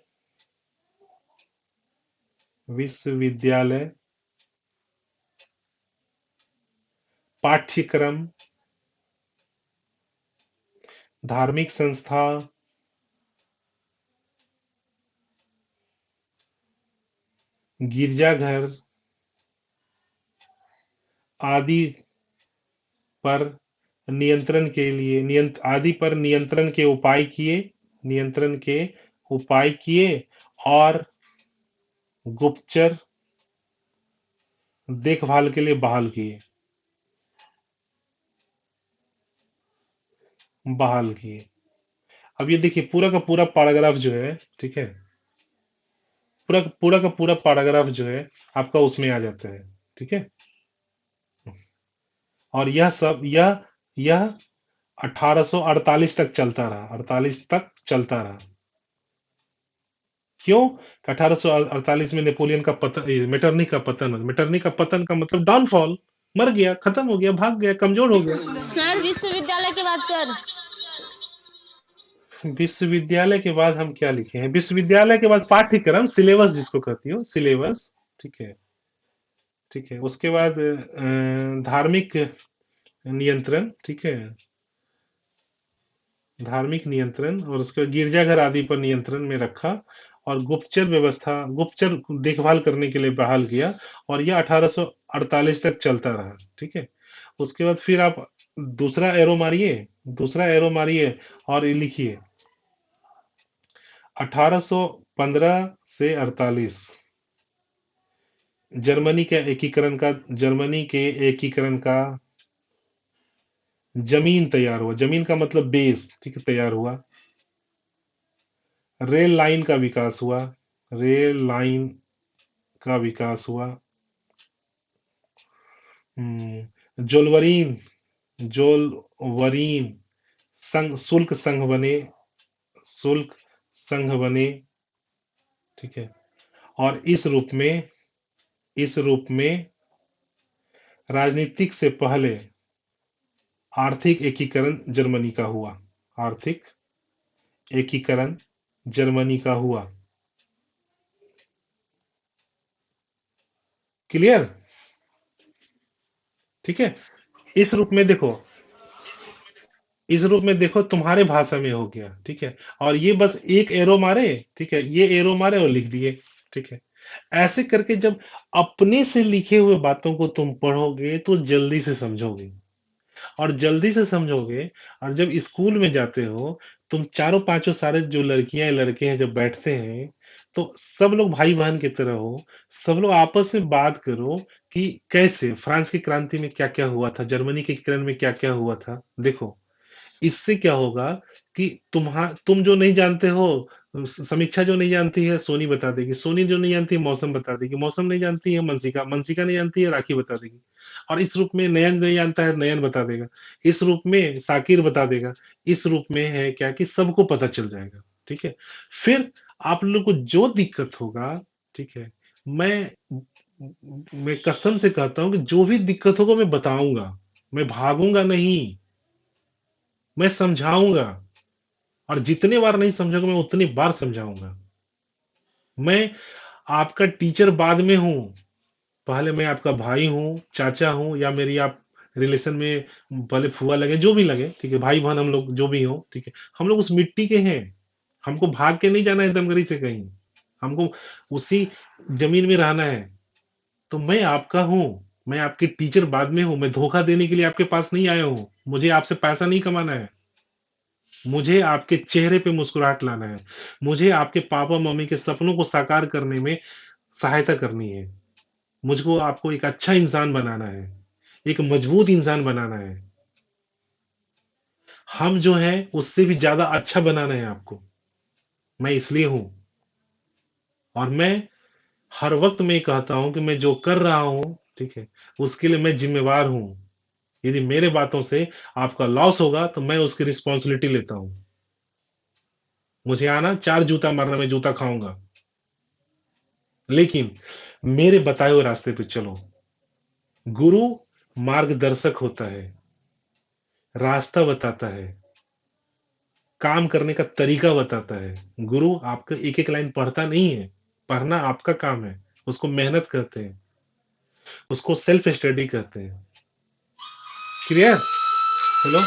पाठ्यक्रम, धार्मिक संस्था, गिरजाघर आदि पर नियंत्रण के उपाय किए और गुप्तचर देखभाल के लिए बहाल किए। अब ये देखिए पूरा का पूरा पैराग्राफ जो है, ठीक है, पूरा का पूरा पैराग्राफ जो है आपका उसमें आ जाता है, ठीक है। और यह 1848 तक चलता रहा, 48 तक चलता रहा। क्यों? 1848 में नेपोलियन का पतन, मेटरनिक का पतन का मतलब डाउनफॉल, मर गया, खत्म हो गया, भाग गया, कमजोर हो गया। सर विश्वविद्यालय के बाद सर, विश्वविद्यालय के बाद हम क्या लिखे हैं? विश्वविद्यालय के बाद पाठ्यक्रम, सिलेबस जिसको कहती हो, सिलेबस, ठीक है, ठीक है। उसके बाद धार्मिक नियंत्रण, ठीक है, धार्मिक नियंत्रण, और उसके बाद गिरजाघर आदि पर नियंत्रण में रखा, और गुप्तचर देखभाल करने के लिए बहाल किया, और यह 1848 तक चलता रहा, ठीक है। उसके बाद फिर आप दूसरा एरो मारिए और ये लिखिए 1815 से 48 जर्मनी के एकीकरण का जमीन तैयार हुआ। जमीन का मतलब बेस, ठीक है, तैयार हुआ। रेल लाइन का विकास हुआ, रेल लाइन का विकास हुआ। जोलवरीन जोलवरीन शुल्क संघ बने, ठीक है। और इस रूप में राजनीतिक से पहले आर्थिक एकीकरण जर्मनी का हुआ, आर्थिक एकीकरण जर्मनी का हुआ। क्लियर? ठीक है। इस रूप में देखो, तुम्हारे भाषा में हो गया, ठीक है। और ये बस एक एरो मारे, ठीक है, ये एरो मारे और लिख दिए, ठीक है। ऐसे करके जब अपने से लिखे हुए बातों को तुम पढ़ोगे तो जल्दी से समझोगे, और जल्दी से समझोगे। और जब स्कूल में जाते हो, तुम चारों पांचों सारे जो लड़कियां लड़के हैं जब बैठते हैं, तो सब लोग भाई बहन की तरह हो, सब लोग आपस में बात करो कि कैसे फ्रांस की क्रांति में क्या क्या हुआ था, जर्मनी के एकीकरण में क्या क्या हुआ था। देखो, इससे क्या होगा कि तुम जो नहीं जानते हो, समीक्षा जो नहीं जानती है सोनी बता देगी, सोनी जो नहीं जानती है मौसम बता देगी, मौसम नहीं जानती है मनसिका, मनसिका नहीं जानती है राखी बता देगी। और इस रूप में नयन नहीं जानता है, नयन बता देगा। इस रूप में साकिर बता देगा। इस रूप में है क्या कि सबको पता चल जाएगा, ठीक है। फिर आप लोग को जो दिक्कत होगा, ठीक है, मैं मैं कसम से कहता हूं कि जो भी दिक्कत होगा मैं बताऊंगा, मैं भागूंगा नहीं, मैं समझाऊंगा। और जितने बार नहीं समझोगे मैं उतनी बार समझाऊंगा। मैं आपका टीचर बाद में हूं, पहले मैं आपका भाई हूँ, चाचा हूँ, या मेरी आप रिलेशन में भले फुआ लगे, जो भी लगे, ठीक है, भाई बहन हम लोग जो भी हो, ठीक है। हम लोग उस मिट्टी के हैं, हमको भाग के नहीं जाना है दमगरी से कहीं, हमको उसी जमीन में रहना है। तो मैं आपका हूँ, मैं आपके टीचर बाद में हूँ, मैं धोखा देने के लिए आपके पास नहीं आया हूँ, मुझे आपसे पैसा नहीं कमाना है, मुझे आपके चेहरे पे मुस्कुराहट लाना है, मुझे आपके पापा मम्मी के सपनों को साकार करने में सहायता करनी है, मुझको आपको एक अच्छा इंसान बनाना है, एक मजबूत इंसान बनाना है। हम जो है उससे भी ज्यादा अच्छा बनाना है आपको। मैं इसलिए हूं, और मैं हर वक्त मैं ये कहता हूं कि मैं जो कर रहा हूं, ठीक है, उसके लिए मैं जिम्मेवार हूं। यदि मेरे बातों से आपका लॉस होगा तो मैं उसकी रिस्पॉन्सिबिलिटी लेता हूं। मुझे आना 4 जूता मारना, मैं जूता खाऊंगा, लेकिन मेरे बताए हुए रास्ते पे चलो। गुरु मार्गदर्शक होता है, रास्ता बताता है, काम करने का तरीका बताता है। गुरु आपका एक एक लाइन पढ़ता नहीं है, पढ़ना आपका काम है। उसको मेहनत कहते हैं, उसको सेल्फ स्टडी कहते हैं। क्लियर? हेलो,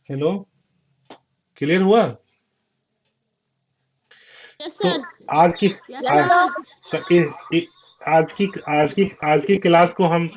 हेलो, क्लियर हुआ? यस तो सर। आज की यस आज, सर। तो आज की क्लास को हम